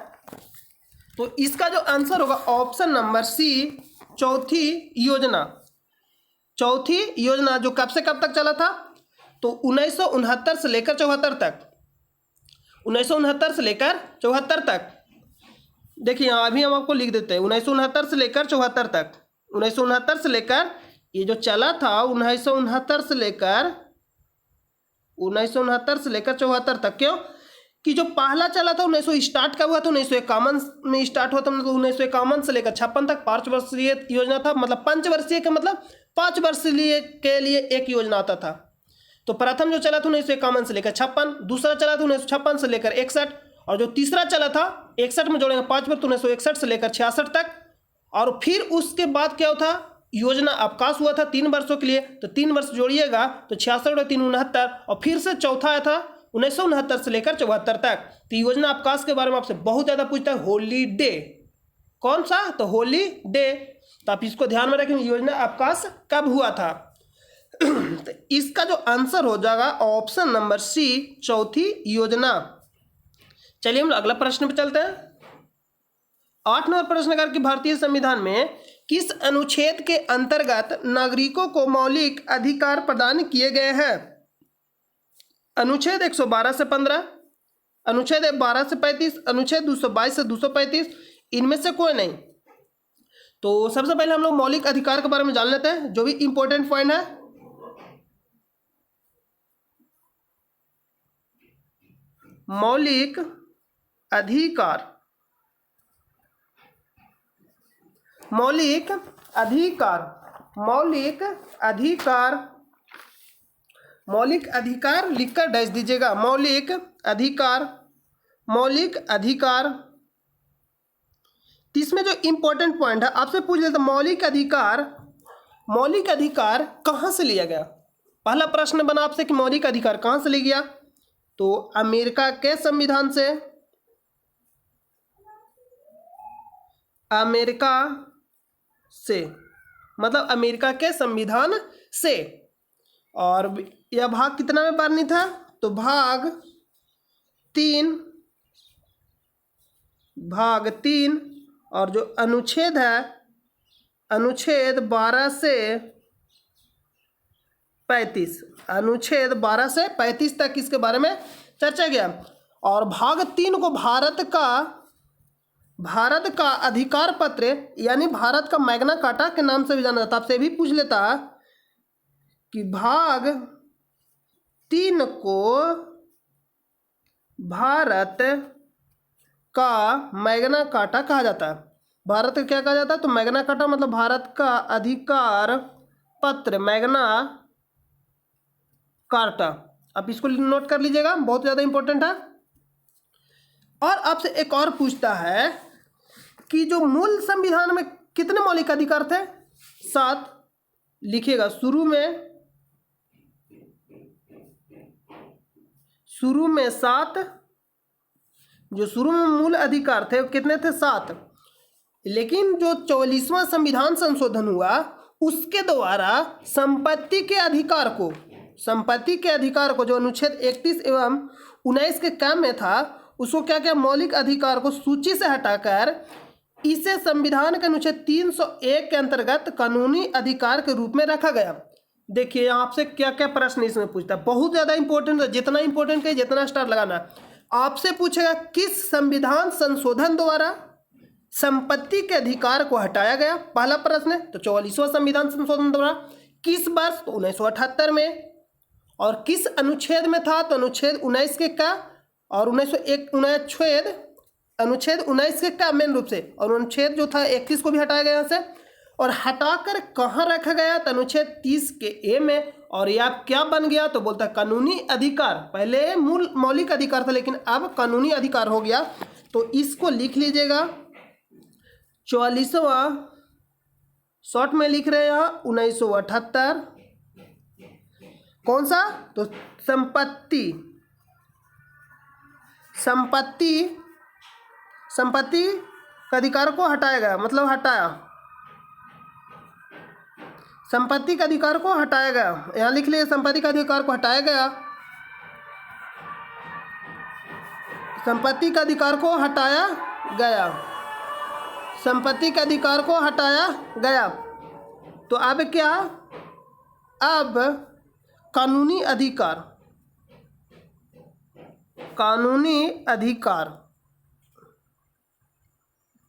S1: तो इसका जो आंसर होगा ऑप्शन नंबर सी, चौथी योजना जो कब से कब तक चला था? तो 1969 से लेकर 74 तक। 1969 से लेकर 74 तक। देखिए अभी हम आपको लिख देते हैं 1969 से लेकर 74 तक। 1969 से लेकर ये जो चला था 1969 से लेकर 74 तक। क्यों कि जो पहला चला था 1900 स्टार्ट का हुआ था 1951 में स्टार्ट हुआ था, मतलब 1951 से लेकर 56 तक 5 वर्षीय योजना था। मतलब पंचवर्षीय का मतलब 5 वर्ष के लिए एक योजना आता था। तो प्रथम जो चला था 1951 से लेकर 56, दूसरा चला था 1956 से लेकर 61, और जो तीसरा चला था 61 में जोड़ेंगे 5 वर्ष तो 1961 से लेकर 66 तक। और फिर उसके बाद क्या था, योजना अवकाश हुआ था 3 वर्षों के लिए, तो 3 वर्ष जोड़िएगा तो 66 और 3 69, और फिर से चौथा आया था 1969 से लेकर 74 तक। तो योजना अवकाश के बारे में आपसे बहुत ज़्यादा पूछता है, होली डे कौन सा, तो होली डे। तो आप इसको ध्यान में रखें, योजना अवकाश कब हुआ था। तो इसका जो आंसर हो जाएगा ऑप्शन नंबर सी, चौथी योजना। चलिए हम अगला प्रश्न पे चलते हैं। 8 नंबर प्रश्न कि भारतीय संविधान में किस अनुच्छेद के अंतर्गत नागरिकों को मौलिक अधिकार प्रदान किए गए हैं। अनुच्छेद 112 से 15, अनुच्छेद 12 से 35, अनुच्छेद 222 से 235, इनमें से कोई नहीं। तो सबसे पहले हम लोग मौलिक अधिकार के बारे में जान लेते हैं, जो भी इंपॉर्टेंट पॉइंट है। मौलिक अधिकार, मौलिक अधिकार, मौलिक अधिकार, मौलिक अधिकार लिखकर डैश दीजिएगा। मौलिक अधिकार, मौलिक अधिकार। इसमें जो इंपॉर्टेंट पॉइंट है आपसे पूछ लेते हैं, मौलिक अधिकार, मौलिक अधिकार कहाँ से लिया गया। पहला प्रश्न बना आपसे कि मौलिक अधिकार कहाँ से लिया गया, तो अमेरिका के संविधान से, अमेरिका से, मतलब अमेरिका के संविधान से। और यह भाग कितना में वर्णित था, तो भाग 3, भाग 3। और जो अनुच्छेद है, अनुच्छेद 12 से 35, अनुच्छेद 12 से 35 तक इसके बारे में चर्चा किया। और भाग 3 को भारत का अधिकार पत्र यानी भारत का मैग्ना कार्टा के नाम से भी जाना जाता। आपसे भी पूछ लेता कि भाग 3 को भारत का मैग्ना कार्टा कहा जाता है। भारत का क्या कहा जाता है, तो मैग्ना कार्टा मतलब भारत का अधिकार पत्र, मैग्ना कार्टा। आप इसको नोट कर लीजिएगा, बहुत ज़्यादा इंपॉर्टेंट है। और आपसे एक और पूछता है कि जो मूल संविधान में कितने मौलिक अधिकार थे, 7 लिखिएगा। शुरू में 7, जो शुरू में मूल अधिकार थे कितने थे, 7। लेकिन जो 44वां संविधान संशोधन हुआ उसके द्वारा संपत्ति के अधिकार को, संपत्ति के अधिकार को जो अनुच्छेद 31 एवं 19 के काम में था, उसको क्या क्या मौलिक अधिकार को सूची से हटाकर इसे संविधान के अनुच्छेद 301 के अंतर्गत कानूनी अधिकार के रूप में रखा गया। देखिए आपसे क्या क्या प्रश्न इसमें पूछता है, बहुत ज़्यादा इंपॉर्टेंट है। जितना इंपॉर्टेंट है जितना स्टार लगाना। आपसे पूछेगा किस संविधान संशोधन द्वारा संपत्ति के अधिकार को हटाया गया, पहला प्रश्न है। तो 44वां संविधान संशोधन द्वारा किस वर्ष, तो 1978 में। और किस अनुच्छेद में था, तो अनुच्छेद 19 के का, और 1901 अनुच्छेद 19 के का मेन रूप से, और अनुच्छेद जो था 31 को भी हटाया गया यहाँ से। और हटाकर कहाँ रखा गया, तो अनुच्छेद 30 के ए में। और यह क्या बन गया, तो बोलता है कानूनी अधिकार। पहले मूल मौलिक अधिकार था लेकिन अब कानूनी अधिकार हो गया। तो इसको लिख लीजिएगा। 44वां शॉर्ट में लिख रहे हैं 1978। कौन सा, तो संपत्ति, संपत्ति, संपत्ति का अधिकार को हटाया गया, मतलब हटाया, संपत्ति का अधिकार को हटाया गया। यहाँ लिख लीजिए संपत्ति का अधिकार को हटाया गया, संपत्ति का अधिकार को हटाया गया, संपत्ति का अधिकार को हटाया गया। तो अब क्या, अब कानूनी अधिकार, कानूनी अधिकार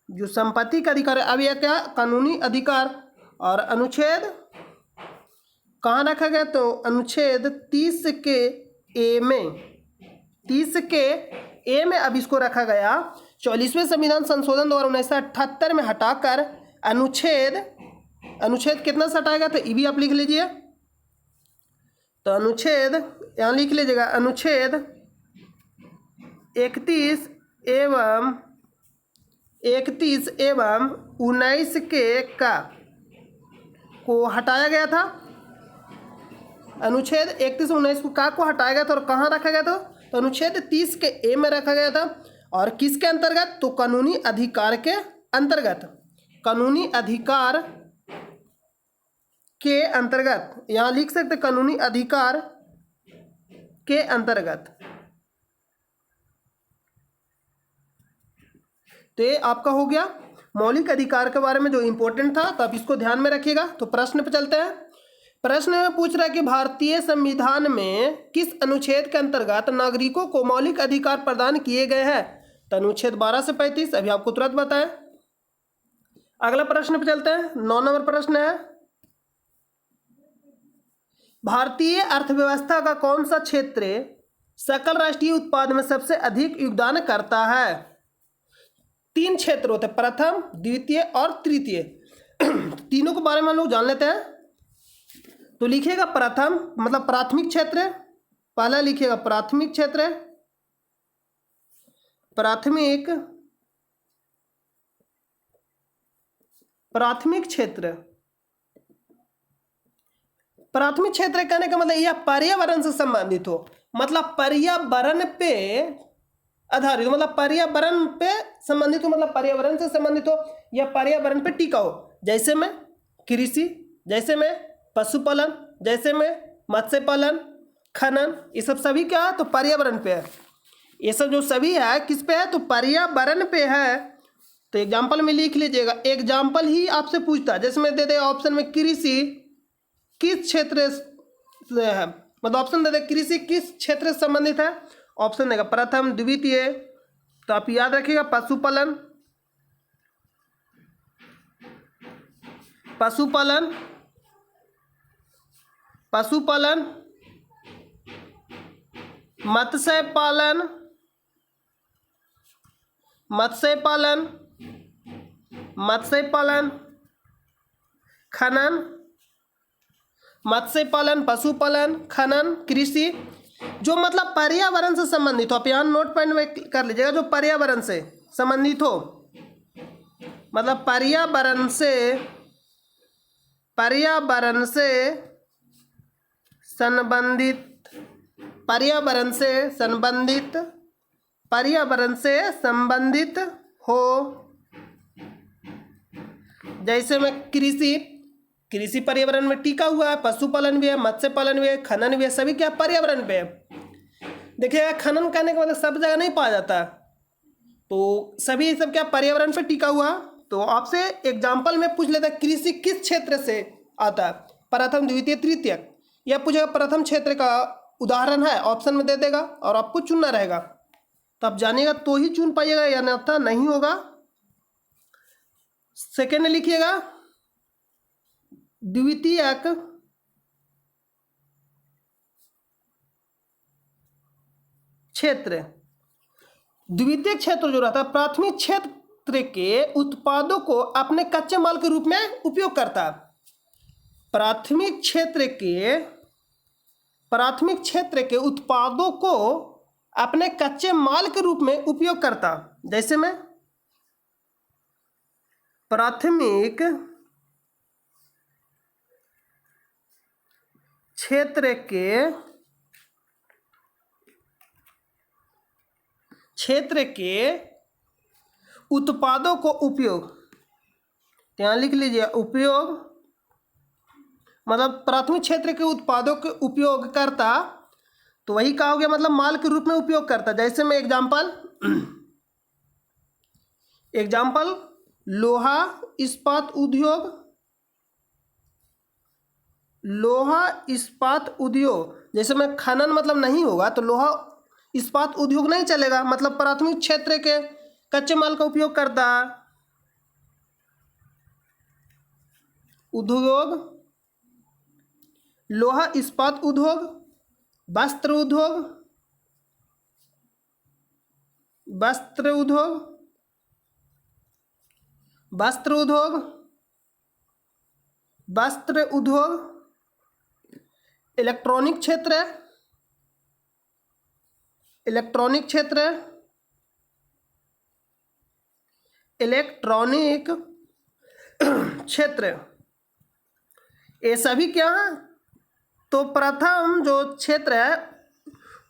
S1: जो संपत्ति का अधिकार है, अब यह क्या, कानूनी अधिकार। और अनुच्छेद कहाँ रखा गया? तो अनुच्छेद 30 के ए में, 30 के ए में अब इसको रखा गया। 44वें संविधान संशोधन द्वारा 1978 में हटाकर अनुच्छेद कितना से हटाया गया? तो ये भी आप लिख लीजिए। तो अनुच्छेद यहाँ लिख लीजिएगा, अनुच्छेद 31 एवं 19 के का को हटाया गया था। अनुच्छेद 31 19 को हटाया गया था और कहाँ रखा गया था? तो अनुच्छेद 30 के ए में रखा गया था। और किसके अंतर्गत? तो कानूनी अधिकार के अंतर्गत, कानूनी अधिकार के अंतर्गत, यहाँ लिख सकते कानूनी अधिकार के अंतर्गत। तो ये आपका हो गया मौलिक अधिकार के बारे में जो इंपॉर्टेंट था, तो आप इसको ध्यान में रखिएगा। तो प्रश्न पे चलते हैं। प्रश्न में पूछ रहा है कि भारतीय संविधान में किस अनुच्छेद के अंतर्गत नागरिकों को मौलिक अधिकार प्रदान किए गए हैं? तो अनुच्छेद 12 से 35 अभी आपको तुरंत बताएं। अगला प्रश्न पे चलते हैं। 9 नंबर प्रश्न है, भारतीय अर्थव्यवस्था का कौन सा क्षेत्र सकल राष्ट्रीय उत्पाद में सबसे अधिक योगदान करता है? 3 क्षेत्र होते हैं, प्रथम, द्वितीय और तृतीय। तीनों के बारे में हम लोग जान लेते हैं। तो लिखिएगा प्रथम मतलब प्राथमिक क्षेत्र, पहला लिखिएगा प्राथमिक क्षेत्र, प्राथमिक क्षेत्र। प्राथमिक क्षेत्र कहने का मतलब यह पर्यावरण से संबंधित हो, मतलब पर्यावरण पे आधारित हो, मतलब पर्यावरण पे संबंधित हो, मतलब पर्यावरण से संबंधित हो या पर्यावरण पे टिका हो। जैसे में कृषि, जैसे में पशुपालन, जैसे में मत्स्य पालन, खनन, ये सब सभी क्या है? तो पर्यावरण पे है। ये सब जो सभी है किस पे है? तो पर्यावरण पे है। तो एग्जाम्पल में लिख लीजिएगा, एग्जाम्पल ही आपसे पूछता है। जैसे मैं दे दे ऑप्शन में कृषि किस क्षेत्र से है, मतलब ऑप्शन दे दे कृषि किस क्षेत्र से संबंधित है, ऑप्शन देगा प्रथम, द्वितीय। तो आप याद रखिएगा पशुपालन, पशुपालन, पशुपालन, मत्स्य पालन, मत्स्य पालन, मत्स्य पालन, खनन, मत्स्य पालन, पशुपालन, खनन, कृषि, जो मतलब पर्यावरण से संबंधित हो। आप यहाँ नोट पॉइंट में कर लीजिएगा, जो पर्यावरण से संबंधित हो, मतलब पर्यावरण से संबंधित, पर्यावरण से संबंधित हो। जैसे में कृषि पर्यावरण में टिका हुआ है, पशुपालन भी है, मत्स्य पालन भी है, खनन भी है, सभी क्या पर्यावरण पे है। देखिए खनन करने का मतलब सब जगह नहीं पाया जाता, तो सभी सब क्या पर्यावरण पे टिका हुआ। तो आपसे एग्जाम्पल में पूछ लेता है कृषि किस क्षेत्र से आता है, प्रथम, द्वितीय, तृतीय, या पूछेगा प्रथम क्षेत्र का उदाहरण है, ऑप्शन में दे देगा और आपको चुनना रहेगा। तो आप जानिएगा तो ही चुन पाइएगा, या अन्यथा नहीं होगा। सेकेंड लिखिएगा द्वितीयक क्षेत्र। द्वितीय क्षेत्र जो रहता है प्राथमिक क्षेत्र के उत्पादों को अपने कच्चे माल के रूप में उपयोग करता है। प्राथमिक क्षेत्र के उत्पादों को अपने कच्चे माल के रूप में उपयोग करता। जैसे में प्राथमिक क्षेत्र के उत्पादों को उपयोग, यहाँ लिख लीजिए उपयोग, मतलब प्राथमिक क्षेत्र के उत्पादों के उपयोग करता, तो वही कहा हो गया मतलब माल के रूप में उपयोग करता। जैसे में एग्जाम्पल लोहा इस्पात उद्योग, जैसे में खनन मतलब नहीं होगा तो लोहा इस्पात उद्योग नहीं चलेगा, मतलब प्राथमिक क्षेत्र के कच्चे माल का उपयोग करता है। उद्योग लोहा इस्पात उद्योग, वस्त्र उद्योग, वस्त्र उद्योग, वस्त्र उद्योग, वस्त्र उद्योग, इलेक्ट्रॉनिक क्षेत्र, इलेक्ट्रॉनिक क्षेत्र, इलेक्ट्रॉनिक क्षेत्र, ये सभी क्या है? तो प्रथम जो क्षेत्र है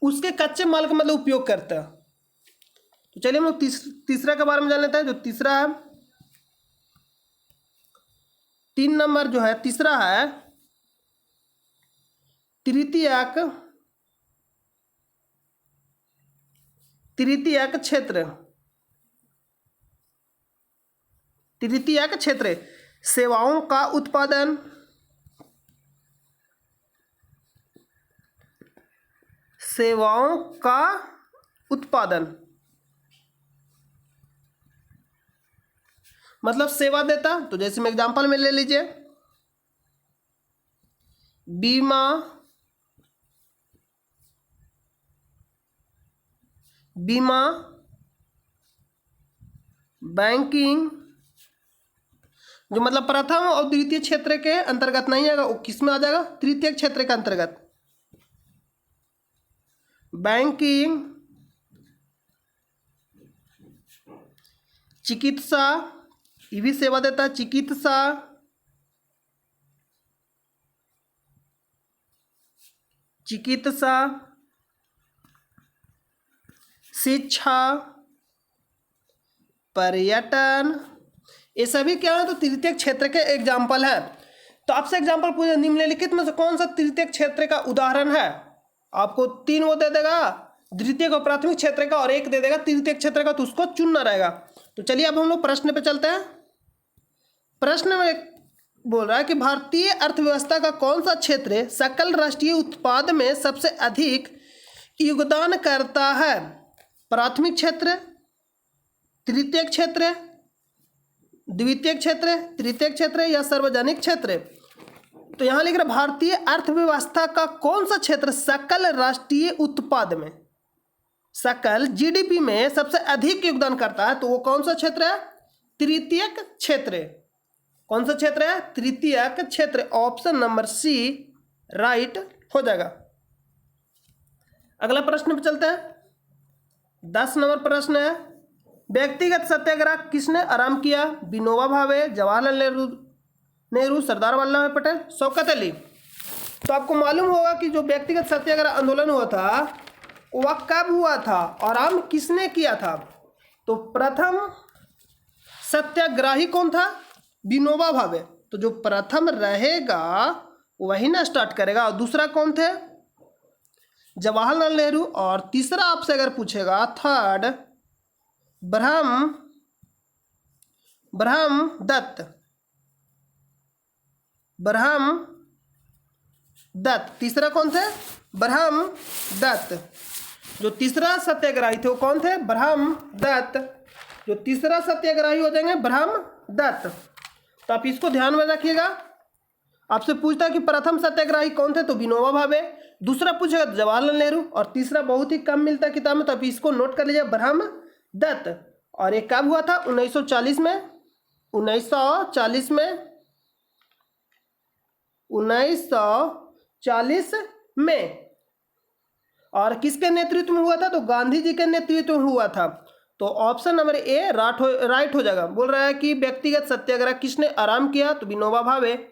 S1: उसके कच्चे माल का मतलब उपयोग करता है। तो चलिए हम लोग तीसरा के बारे में जान लेते हैं। जो तीसरा है, 3 नंबर जो है तीसरा है तृतीयक, तृतीयक क्षेत्र, तृतीयक क्षेत्र सेवाओं का उत्पादन, सेवाओं का उत्पादन मतलब सेवा देता। तो जैसे मैं एग्जांपल में ले लीजिए, बीमा, बीमा, बैंकिंग, जो मतलब प्रथम और द्वितीय क्षेत्र के अंतर्गत नहीं आएगा, वो किस में आ जाएगा? तृतीय क्षेत्र के अंतर्गत। बैंकिंग, चिकित्सा, ये भी सेवा देता है, चिकित्सा, चिकित्सा, शिक्षा, पर्यटन, ये सभी क्या है? तो तृतीय क्षेत्र के एग्जाम्पल है। तो आपसे एग्जाम्पल पूछे निम्नलिखित में से कौन सा तृतीय क्षेत्र का उदाहरण है? आपको 3 वो दे देगा, द्वितीय को प्राथमिक क्षेत्र का, और 1 दे देगा तृतीय क्षेत्र का, तो उसको चुनना रहेगा। तो चलिए अब हम लोग प्रश्न पे चलते हैं। प्रश्न में बोल रहा है कि भारतीय अर्थव्यवस्था का कौन सा क्षेत्र सकल राष्ट्रीय उत्पाद में सबसे अधिक योगदान करता है? प्राथमिक क्षेत्र, तृतीय क्षेत्र, द्वितीय क्षेत्र, तृतीय क्षेत्र या सार्वजनिक क्षेत्र? तो यहां लिख रहा भारतीय अर्थव्यवस्था का कौन सा क्षेत्र सकल राष्ट्रीय उत्पाद में, सकल जीडीपी में सबसे अधिक योगदान करता है? तो वो कौन सा क्षेत्र है? तृतीय क्षेत्र। कौन सा क्षेत्र है? तृतीय क्षेत्र। ऑप्शन नंबर सी राइट हो जाएगा। अगला प्रश्न पे चलते हैं। 10 नंबर प्रश्न है, व्यक्तिगत सत्याग्रह किसने आरंभ किया? विनोबा भावे, जवाहरलाल नेहरू, सरदार वल्लभ भाई पटेल, शौकत अली। तो आपको मालूम होगा कि जो व्यक्तिगत सत्याग्रह आंदोलन हुआ था वह कब हुआ था और आरंभ किसने किया था? तो प्रथम सत्याग्रही कौन था? विनोबा भावे। तो जो प्रथम रहेगा वही ना स्टार्ट करेगा। और दूसरा कौन थे? जवाहरलाल नेहरू। और तीसरा आपसे अगर पूछेगा, थर्ड ब्रह्मदत्त, ब्रह्मदत्त। तीसरा कौन थे? ब्रह्मदत्त। जो तीसरा सत्याग्रही थे वो कौन थे? ब्रह्मदत्त। जो तीसरा सत्याग्रही हो जाएंगे ब्रह्मदत्त। तो आप इसको ध्यान में रखिएगा। आपसे पूछता है कि प्रथम सत्याग्रही कौन थे? तो विनोबा भावे। दूसरा पूछेगा जवाहरलाल नेहरू। और तीसरा बहुत ही कम मिलता है किताब में, तो आप इसको नोट कर लीजिए, ब्रह्मदत्त। और ये कब हुआ था? 1940 में। 1940 में। और किसके नेतृत्व में हुआ था? तो गांधी जी के नेतृत्व में हुआ था। तो ऑप्शन नंबर ए राइट हो जाएगा। बोल रहा है कि व्यक्तिगत सत्याग्रह किसने आरंभ किया? तो विनोबा भावे।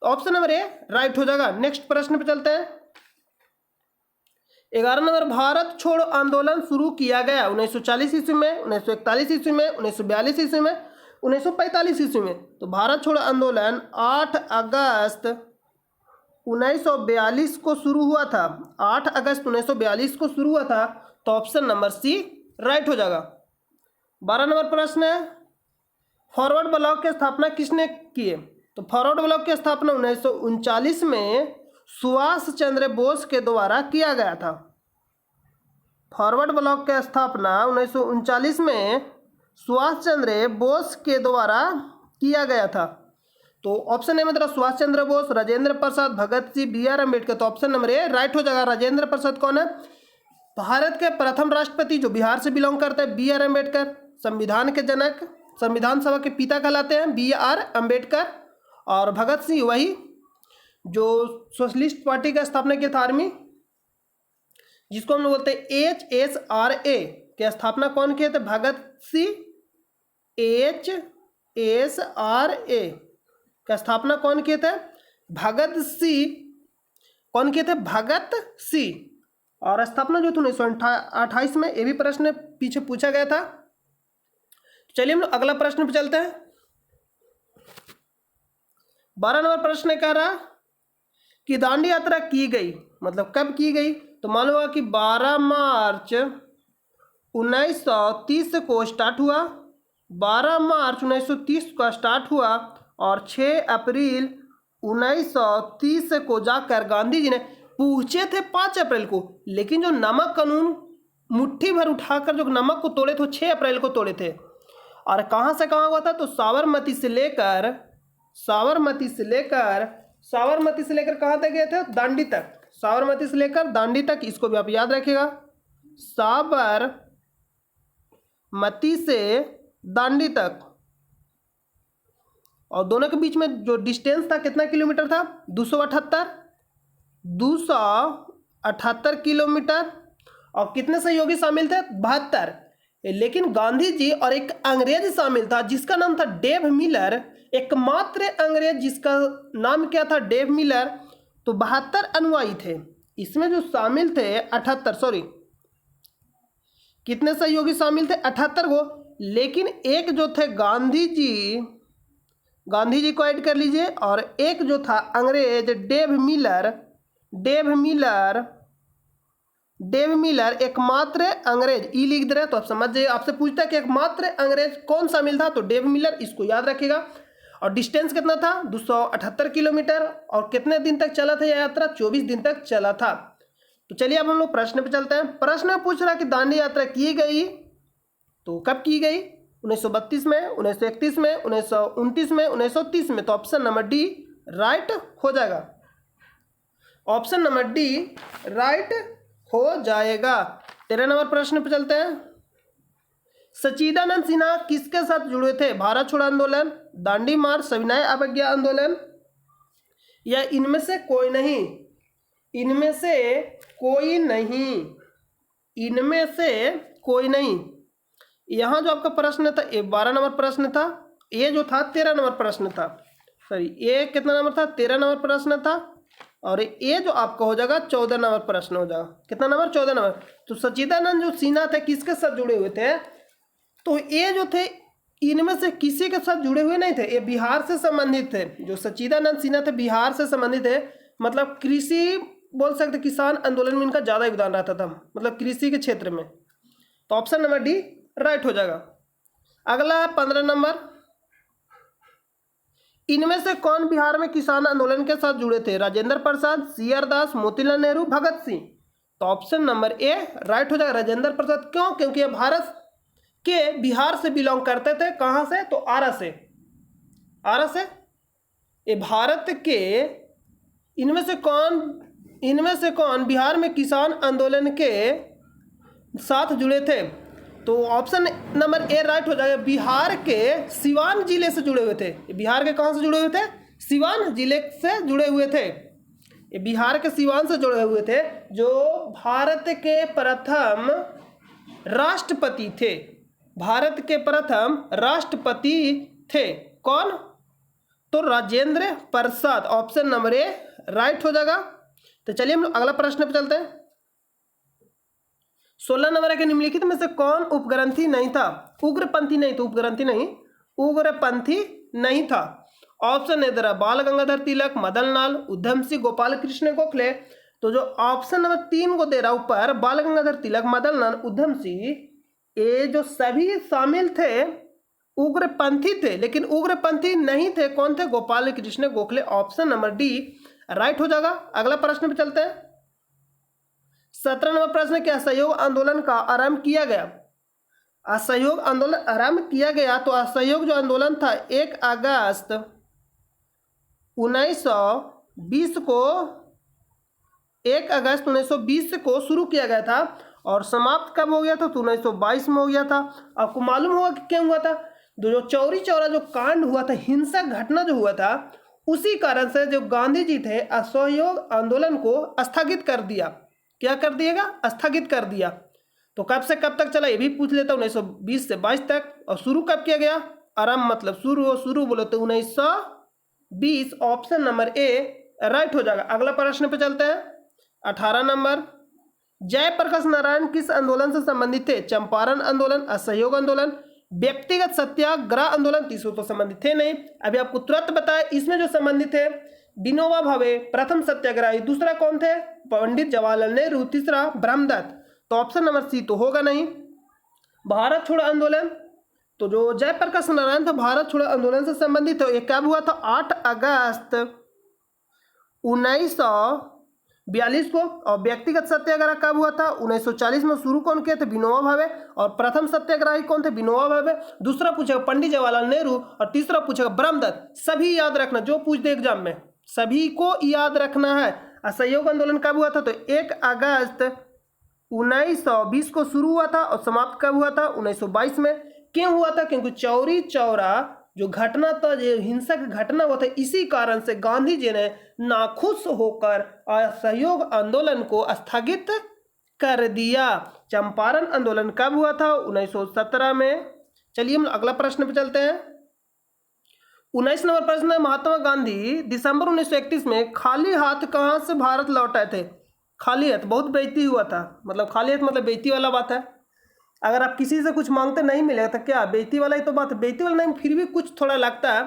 S1: ऑप्शन नंबर ए राइट हो जाएगा। नेक्स्ट प्रश्न पे चलते हैं। 11 नंबर, भारत छोड़ो आंदोलन शुरू किया गया 1940 ईस्वी में, 1941 ईस्वी में, 1942 ईस्वी में, 1945 ईस्वी में। तो भारत छोड़ो आंदोलन 8 अगस्त 1942 को शुरू हुआ था। 8 अगस्त 1942 को शुरू हुआ था। तो ऑप्शन नंबर सी राइट हो जाएगा। 12 नंबर प्रश्न है, फॉरवर्ड ब्लॉक की स्थापना किसने की? तो फॉरवर्ड ब्लॉक की स्थापना 1939 में सुभाष चंद्र बोस के द्वारा किया गया था। फॉरवर्ड ब्लॉक की स्थापना 1939 में सुभाष चंद्र बोस के द्वारा किया गया था। तो ऑप्शन ए में तेरा सुभाष चंद्र बोस, राजेंद्र प्रसाद, भगत सिंह, बी आर अम्बेडकर। तो ऑप्शन नंबर ए राइट हो जाएगा। राजेंद्र प्रसाद कौन है? भारत के प्रथम राष्ट्रपति जो बिहार से बिलोंग करते हैं। बी आर अम्बेडकर संविधान के जनक, संविधान सभा के पिता कहलाते हैं बी आर अम्बेडकर। और भगत सिंह वही जो सोशलिस्ट पार्टी का स्थापना किया था, आर्मी, जिसको हम लोग बोलते हैं HSRA की स्थापना कौन किए थे? भगत सिंह। HSRA का स्थापना कौन किए थे? भगत सिंह। कौन किए थे? भगत सिंह। और स्थापना जो थी 1928 में, ये भी प्रश्न पीछे पूछा गया था। चलिए हम लोग अगला प्रश्न पे चलते हैं। 12 नंबर प्रश्न कह रहा कि दांडी यात्रा की गई, मतलब कब की गई? तो मालूम होगा कि 12 मार्च 1930 को स्टार्ट हुआ। 12 मार्च 1930 को स्टार्ट हुआ और 6 अप्रैल 1930 को जाकर गांधी जी ने पूछे थे 5 अप्रैल को, लेकिन जो नमक कानून मुट्ठी भर उठाकर जो नमक को तोड़े थे 6 अप्रैल को तोड़े थे। और कहाँ से कहाँ हुआ था? तो साबरमती से लेकर कहाँ तक गए थे? दांडी तक। साबरमती से लेकर दांडी तक, इसको भी आप याद रखिएगा। साबरमती से दांडी तक। और दोनों के बीच में जो डिस्टेंस था कितना किलोमीटर था? 278 किलोमीटर। और कितने सहयोगी शामिल थे? 72। लेकिन गांधी जी और एक अंग्रेज शामिल था जिसका नाम था डेव मिलर, एकमात्र अंग्रेज जिसका नाम क्या था? Dave Miller. तो 72 अनुयायी थे। इसमें जो शामिल थे 78, कितने सहयोगी शामिल थे? 78 को। लेकिन एक जो थे गांधी जी को ऐड कर लीजिए, और एक जो था अंग्रेज डेव मिलर एकमात्र अंग्रेज, ई लिख दे रहे हैं तो आप समझ जाइए। आपसे पूछता है कि एकमात्र अंग्रेज कौन शामिल था? तो डेव मिलर, इसको याद रखिएगा। और डिस्टेंस कितना था? 278 किलोमीटर। और कितने दिन तक चला था यह यात्रा? 24 दिन तक चला था। तो चलिए अब हम लोग प्रश्न पे चलते हैं। प्रश्न में पूछ रहा कि दांडी यात्रा की गई तो कब की गई? 1932 में, 1931 में, 1929 में, 1930 में। तो ऑप्शन नंबर डी राइट हो जाएगा। ऑप्शन नंबर डी राइट हो जाएगा। 13 नंबर प्रश्न पे चलते हैं। सच्चिदानंद सिन्हा किसके साथ जुड़े थे? भारत छोड़ो आंदोलन, दांडी मार्च, सविनय अवज्ञा आंदोलन, या इनमें से कोई नहीं? इनमें से कोई नहीं। यहाँ जो आपका प्रश्न था ये 12 नंबर प्रश्न था, ये जो था 13 नंबर प्रश्न था। सॉरी, ये कितना नंबर था? 13 नंबर प्रश्न था। और ये जो आपका हो जाएगा 14 नंबर प्रश्न हो जाएगा। कितना नंबर? 14 नंबर। तो सच्चिदानंद जो सिन्हा थे किसके साथ जुड़े हुए थे? तो ये जो थे इनमें से किसी के साथ जुड़े हुए नहीं थे, ये बिहार से संबंधित थे। जो सच्चिदानंद सिन्हा थे बिहार से संबंधित है, मतलब कृषि बोल सकते, किसान आंदोलन में इनका ज़्यादा योगदान रहता था, मतलब कृषि के क्षेत्र में। तो ऑप्शन नंबर डी राइट हो जाएगा। अगला है 15 नंबर। इनमें से कौन बिहार में किसान आंदोलन के साथ जुड़े थे? राजेंद्र प्रसाद, सी आर दास, मोतीलाल नेहरू, भगत सिंह। तो ऑप्शन नंबर ए राइट हो जाएगा, राजेंद्र प्रसाद। क्यों? क्योंकि ये भारत के बिहार से बिलोंग करते थे। कहाँ से? तो आरा से। ये भारत के इनमें से कौन बिहार में किसान आंदोलन के साथ जुड़े थे? तो ऑप्शन नंबर ए राइट हो जाएगा। बिहार के सिवान जिले से जुड़े हुए थे। बिहार के कहाँ से जुड़े हुए थे? सिवान जिले से जुड़े हुए थे। ये बिहार के सिवान से जुड़े हुए थे, जो भारत के प्रथम राष्ट्रपति थे। भारत के प्रथम राष्ट्रपति थे कौन? तो राजेंद्र प्रसाद। ऑप्शन नंबर ए राइट हो जाएगा। तो चलिए हम लोग अगला प्रश्न पे चलते हैं। 16 नंबर के निम्नलिखित में से कौन उपग्रंथी नहीं था? उग्रपंथी नहीं तो उपग्रंथी नहीं, उग्रपंथी नहीं था। ऑप्शन ए दे बाल गंगाधर तिलक, मदन लाल, उधम सिंह, गोपाल कृष्ण गोखले। तो जो ऑप्शन नंबर 3 को दे रहा ऊपर, बाल गंगाधर तिलक, मदन लाल, उधम सिंह, ये जो सभी शामिल थे उग्रपंथी थे, लेकिन उग्रपंथी नहीं थे। कौन थे? Gopal Krishna Gokhale. Option number D right हो जाएगा। अगला प्रश्न पे चलते हैं। 17 नंबर प्रश्न, क्या असहयोग आंदोलन का आरंभ किया गया? असहयोग आंदोलन आरंभ किया गया। तो असहयोग जो आंदोलन था 1 अगस्त 1920 को 1 अगस्त 1920 को शुरू किया गया था और समाप्त कब हो गया था? तो 1922 में हो गया था। आपको मालूम होगा कि क्या हुआ था? जो चौरी चौरा जो कांड हुआ था, हिंसक घटना जो हुआ था, उसी कारण से जो गांधी जी थे असहयोग आंदोलन को स्थगित कर दिया। क्या कर दिएगा? स्थगित कर दिया। तो कब से कब तक चला ये भी पूछ लेता हूँ। 1920 से 22 तक। और शुरू कब किया गया? आरंभ मतलब शुरू बोलो तो 1920। ऑप्शन नंबर ए राइट हो जाएगा। अगला प्रश्न पे चलते हैं। 18 नंबर, जयप्रकाश नारायण किस आंदोलन से संबंधित थे? चंपारण आंदोलन, असहयोग आंदोलन, व्यक्तिगत सत्याग्रह आंदोलन। तीसरे तो संबंधित थे नहीं। अभी आपको तुरंत बताया इसमें जो संबंधित थे विनोबा भावे प्रथम सत्याग्रही, दूसरा कौन थे? पंडित जवाहरलाल नेहरू, तीसरा ब्रह्मदत्त। तो ऑप्शन नंबर सी तो होगा नहीं। भारत छोड़ो आंदोलन, तो जो जयप्रकाश नारायण था भारत छोड़ो आंदोलन से संबंधित है। ये कब हुआ था? 8 अगस्त 1942 को। और व्यक्तिगत सत्याग्रह कब हुआ था? 1940 में। शुरू कौन किए थे? विनोबा भावे। और प्रथम सत्याग्रही कौन थे? विनोबा भावे। दूसरा पूछेगा पंडित जवाहरलाल नेहरू और तीसरा पूछेगा ब्रह्मदत्त। सभी याद रखना, जो पूछ दे एग्जाम में सभी को याद रखना है। असहयोग आंदोलन कब हुआ था? तो 1 अगस्त 1920 को शुरू हुआ था और समाप्त कब हुआ था? 1922 में। क्यों हुआ था? क्योंकि चौरी चौरा जो घटना था, जो हिंसक घटना हुआ था, इसी कारण से गांधी जी ने नाखुश होकर असहयोग आंदोलन को स्थगित कर दिया। चंपारण आंदोलन कब हुआ था? 1917 में। चलिए हम अगला प्रश्न पे चलते हैं। 19 नंबर प्रश्न है, महात्मा गांधी दिसंबर 1931 में खाली हाथ कहां से भारत लौट आए थे? खाली हाथ, बहुत बेइज्जती हुआ था। मतलब खाली हाथ मतलब बेइज्जती वाला बात है। अगर आप किसी से कुछ मांगते नहीं मिलेगा तो क्या बेइज्जती वाला ही तो बात है। बेइज्जती वाला नहीं, फिर भी कुछ थोड़ा लगता है।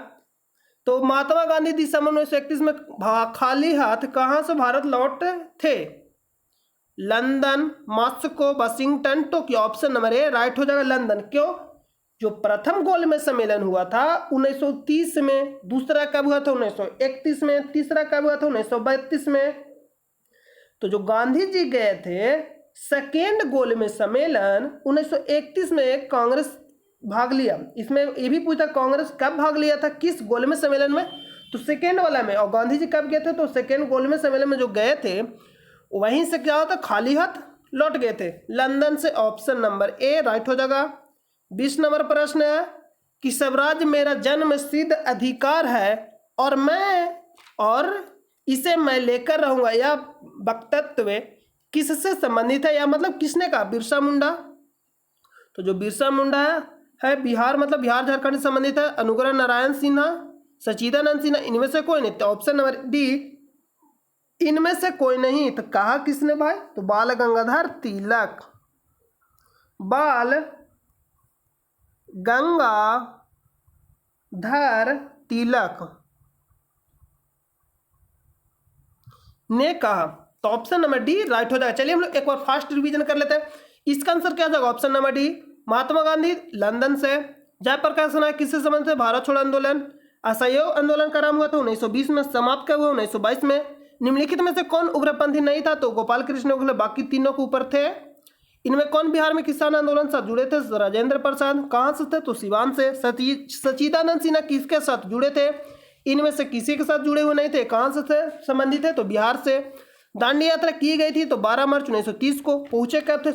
S1: तो महात्मा गांधी दिसंबर 1931 में खाली हाथ कहां से भारत लौट थे? London, Moscow, Washington, Tokyo. Option number ए राइट हो जाएगा, लंदन। क्यों? जो प्रथम गोलमेज सम्मेलन हुआ था 1930 में, दूसरा कब हुआ था? 1931 में, तीसरा कब हुआ था? 1932 में। तो जो गांधी जी गए थे सेकेंड गोलमेज सम्मेलन 1931 में, कांग्रेस भाग लिया। इसमें ये भी पूछा कांग्रेस कब भाग लिया था, किस गोलमेज सम्मेलन में? तो सेकेंड वाला में। और गांधी जी कब गए थे? तो सेकेंड गोलमेज सम्मेलन में जो गए थे वहीं से क्या होता, खाली हाथ लौट गए थे, लंदन से। ऑप्शन नंबर ए राइट हो जाएगा। 20 नंबर प्रश्न है कि स्वराज मेरा जन्म सिद्ध अधिकार है और इसे मैं लेकर रहूंगा, यह वक्तव्य किससे संबंधित है? या मतलब किसने कहा? बिरसा मुंडा। तो जो बिरसा मुंडा है बिहार, मतलब बिहार झारखंड से संबंधित है। अनुग्रह नारायण सिन्हा, सच्चिदानंद सिन्हा, इनमें से कोई नहीं। तो ऑप्शन नंबर डी इनमें से कोई नहीं। तो कहा किसने भाई? तो बाल गंगाधर तिलक। बाल गंगाधर तिलक ने कहा। तो ऑप्शन नंबर डी राइट हो जाएगा। चलिए हम लोग एक बार फास्ट रिवीजन कर लेते हैं। इसका आंसर क्या जाएगा? Option number D. Mahatma Gandhi London से। जयप्रकाश नारायण किससे संबंधित है? भारत छोड़ो आंदोलन। असहयोग आंदोलन का आरंभ हुआ था 1920 में, समाप्त कब हुआ? 1922 में। निम्नलिखित में से कौन उग्रपंथी नहीं था? तो गोपाल कृष्ण गोखले, बाकी तीनों के ऊपर थे। इनमें कौन बिहार में किसान आंदोलन से जुड़े थे? राजेंद्र प्रसाद। कहाँ से थे? तो सिवान से। सच्चिदानंद सिन्हा किसके साथ जुड़े थे? इनमें से किसी के साथ जुड़े हुए नहीं थे। कहाँ से थे संबंधित है? तो बिहार से। दांडी यात्रा की गई थी तो 12 मार्च 1930 को। पहुंचे कब थे?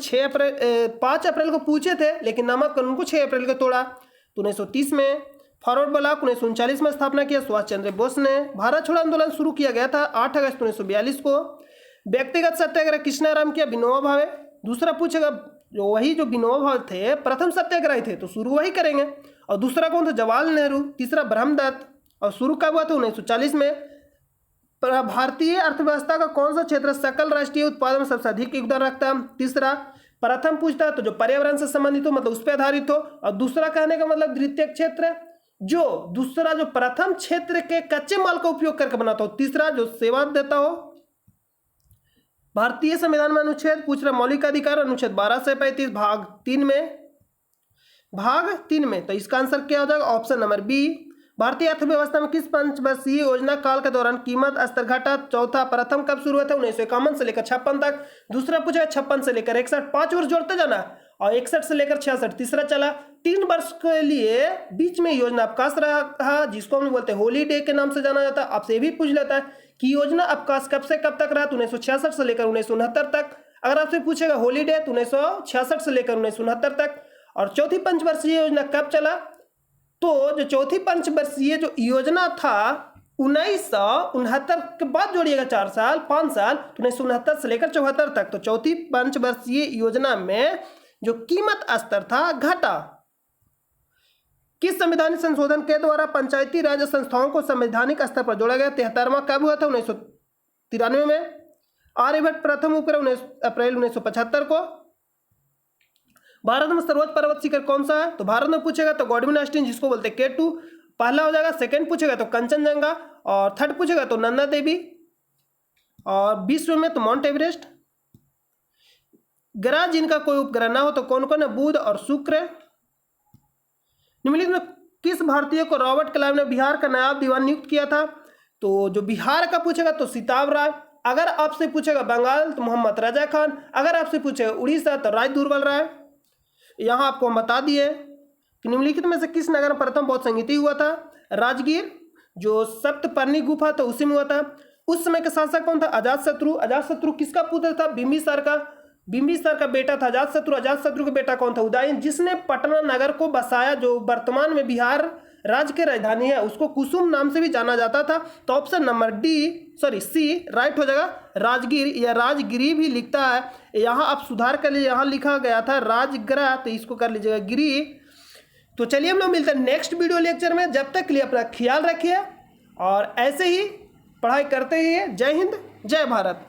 S1: 5 अप्रैल को पूछे थे, लेकिन नमक कानून को 6 अप्रैल को तोड़ा। तो 1930 में। फॉरवर्ड ब्लॉक 1939 में स्थापना किया सुभाष चंद्र बोस ने। भारत छोड़ो आंदोलन शुरू किया गया था 8 अगस्त 1942 को। व्यक्तिगत सत्याग्रह किसने आरंभ किया? विनोबा भावे। दूसरा पूछेगा जो विनोबा भावे थे प्रथम सत्याग्रही थे, तो शुरू वही करेंगे। और दूसरा कौन था? जवाहरलाल नेहरू। तीसरा ब्रह्मदत्त। और शुरू कब हुआ था? 1940 में। भारतीय अर्थव्यवस्था का कौन सा क्षेत्र सकल राष्ट्रीय उत्पादन में सबसे अधिक योगदान रखता है? तीसरा। प्रथम पूछता है तो जो पर्यावरण से संबंधित हो, मतलब उस पर आधारित हो। और दूसरा कहने का मतलब द्वितीय क्षेत्र, जो दूसरा जो प्रथम क्षेत्र के कच्चे माल का उपयोग करके बनाता हो। तीसरा जो सेवा देता हो। भारतीय संविधान में अनुच्छेद पूछ रहा मौलिक अधिकार अनुच्छेद 12 से 35 भाग 3 में। तो इसका आंसर क्या हो जाएगा? Option number b. भारतीय अर्थव्यवस्था में किस पंचवर्षीय योजना काल के दौरान कीमत स्तर घटा? चौथा। प्रथम कब शुरू हुआ था? 1951 से लेकर 56 तक। दूसरा पूछा 56 से लेकर 61, 5 वर्ष जोड़ते जाना। और 61 से लेकर 66 तीसरा चला। 3 वर्ष के लिए बीच में योजना अवकाश रहा, जिसको हम बोलते हैं हॉलीडे के नाम से जाना जाता है। आपसे ये भी पूछ लेता है कि योजना अवकाश कब से कब तक रहा, तो 1966 से लेकर 1969 तक। अगर आपसे पूछेगा हॉलीडे तो 1966 से लेकर 1969 तक। और चौथी पंचवर्षीय योजना कब चला, तो जो चौथी पंचवर्षीय जो योजना था 1969 के बाद जोड़िएगा 4 साल 5 साल, तो 1969 से लेकर 74 तक। तो चौथी पंचवर्षीय योजना में जो कीमत स्तर था घटा। किस संवैधानिक संशोधन के द्वारा पंचायती राज संस्थाओं को संवैधानिक स्तर पर जोड़ा गया? 73वां कब हुआ था? 1993 में। आर्यभट्ट प्रथम उपग्रह 19 अप्रैल 1975 को। भारत में सर्वोच्च पर्वत शिखर कौन सा है? तो भारत में पूछेगा तो गॉडविन आस्टीन, जिसको बोलते हैं K2 पहला हो जाएगा। सेकंड पूछेगा तो कंचनजंगा, और थर्ड पूछेगा तो नंदा देवी, और विश्व में तो माउंट एवरेस्ट। ग्रह जिनका कोई उपग्रह ना हो तो कौन कौन है? बुध और शुक्र। निम्नलिखित में किस भारतीय को रॉबर्ट क्लाइव ने बिहार का नायब दीवान नियुक्त किया था? तो जो बिहार का पूछेगा तो सिताब राय। अगर आपसे पूछेगा बंगाल तो मोहम्मद रजा खान। अगर आपसे पूछेगा उड़ीसा तो राय दुर्बल राय। यहाँ आपको हम बता दिए कि निम्नलिखित में से किस नगर में प्रथम बौद्ध संगीति हुआ था? राजगीर। जो सप्तपर्णी गुफा तो उसी में हुआ था। उस समय का शासक कौन था? अजातशत्रु। अजातशत्रु किसका पुत्र था? बिंबिसार का। बिंबिसार का बेटा था अजातशत्रु। अजातशत्रु का बेटा कौन था? उदयन, जिसने पटना नगर को बसाया, जो वर्तमान में बिहार राज्य की राजधानी है। उसको कुसुम नाम से भी जाना जाता था। तो ऑप्शन नंबर सी राइट हो जाएगा। राजगीर या राजगिरी भी लिखता है, यहाँ आप सुधार कर लीजिए, यहाँ लिखा गया था राजगृह, तो इसको कर लीजिएगा गिरी। तो चलिए हम लोग मिलते हैं नेक्स्ट वीडियो लेक्चर में। जब तक के लिए अपना ख्याल रखिए और ऐसे ही पढ़ाई करते रहिए। जय हिंद, जय भारत।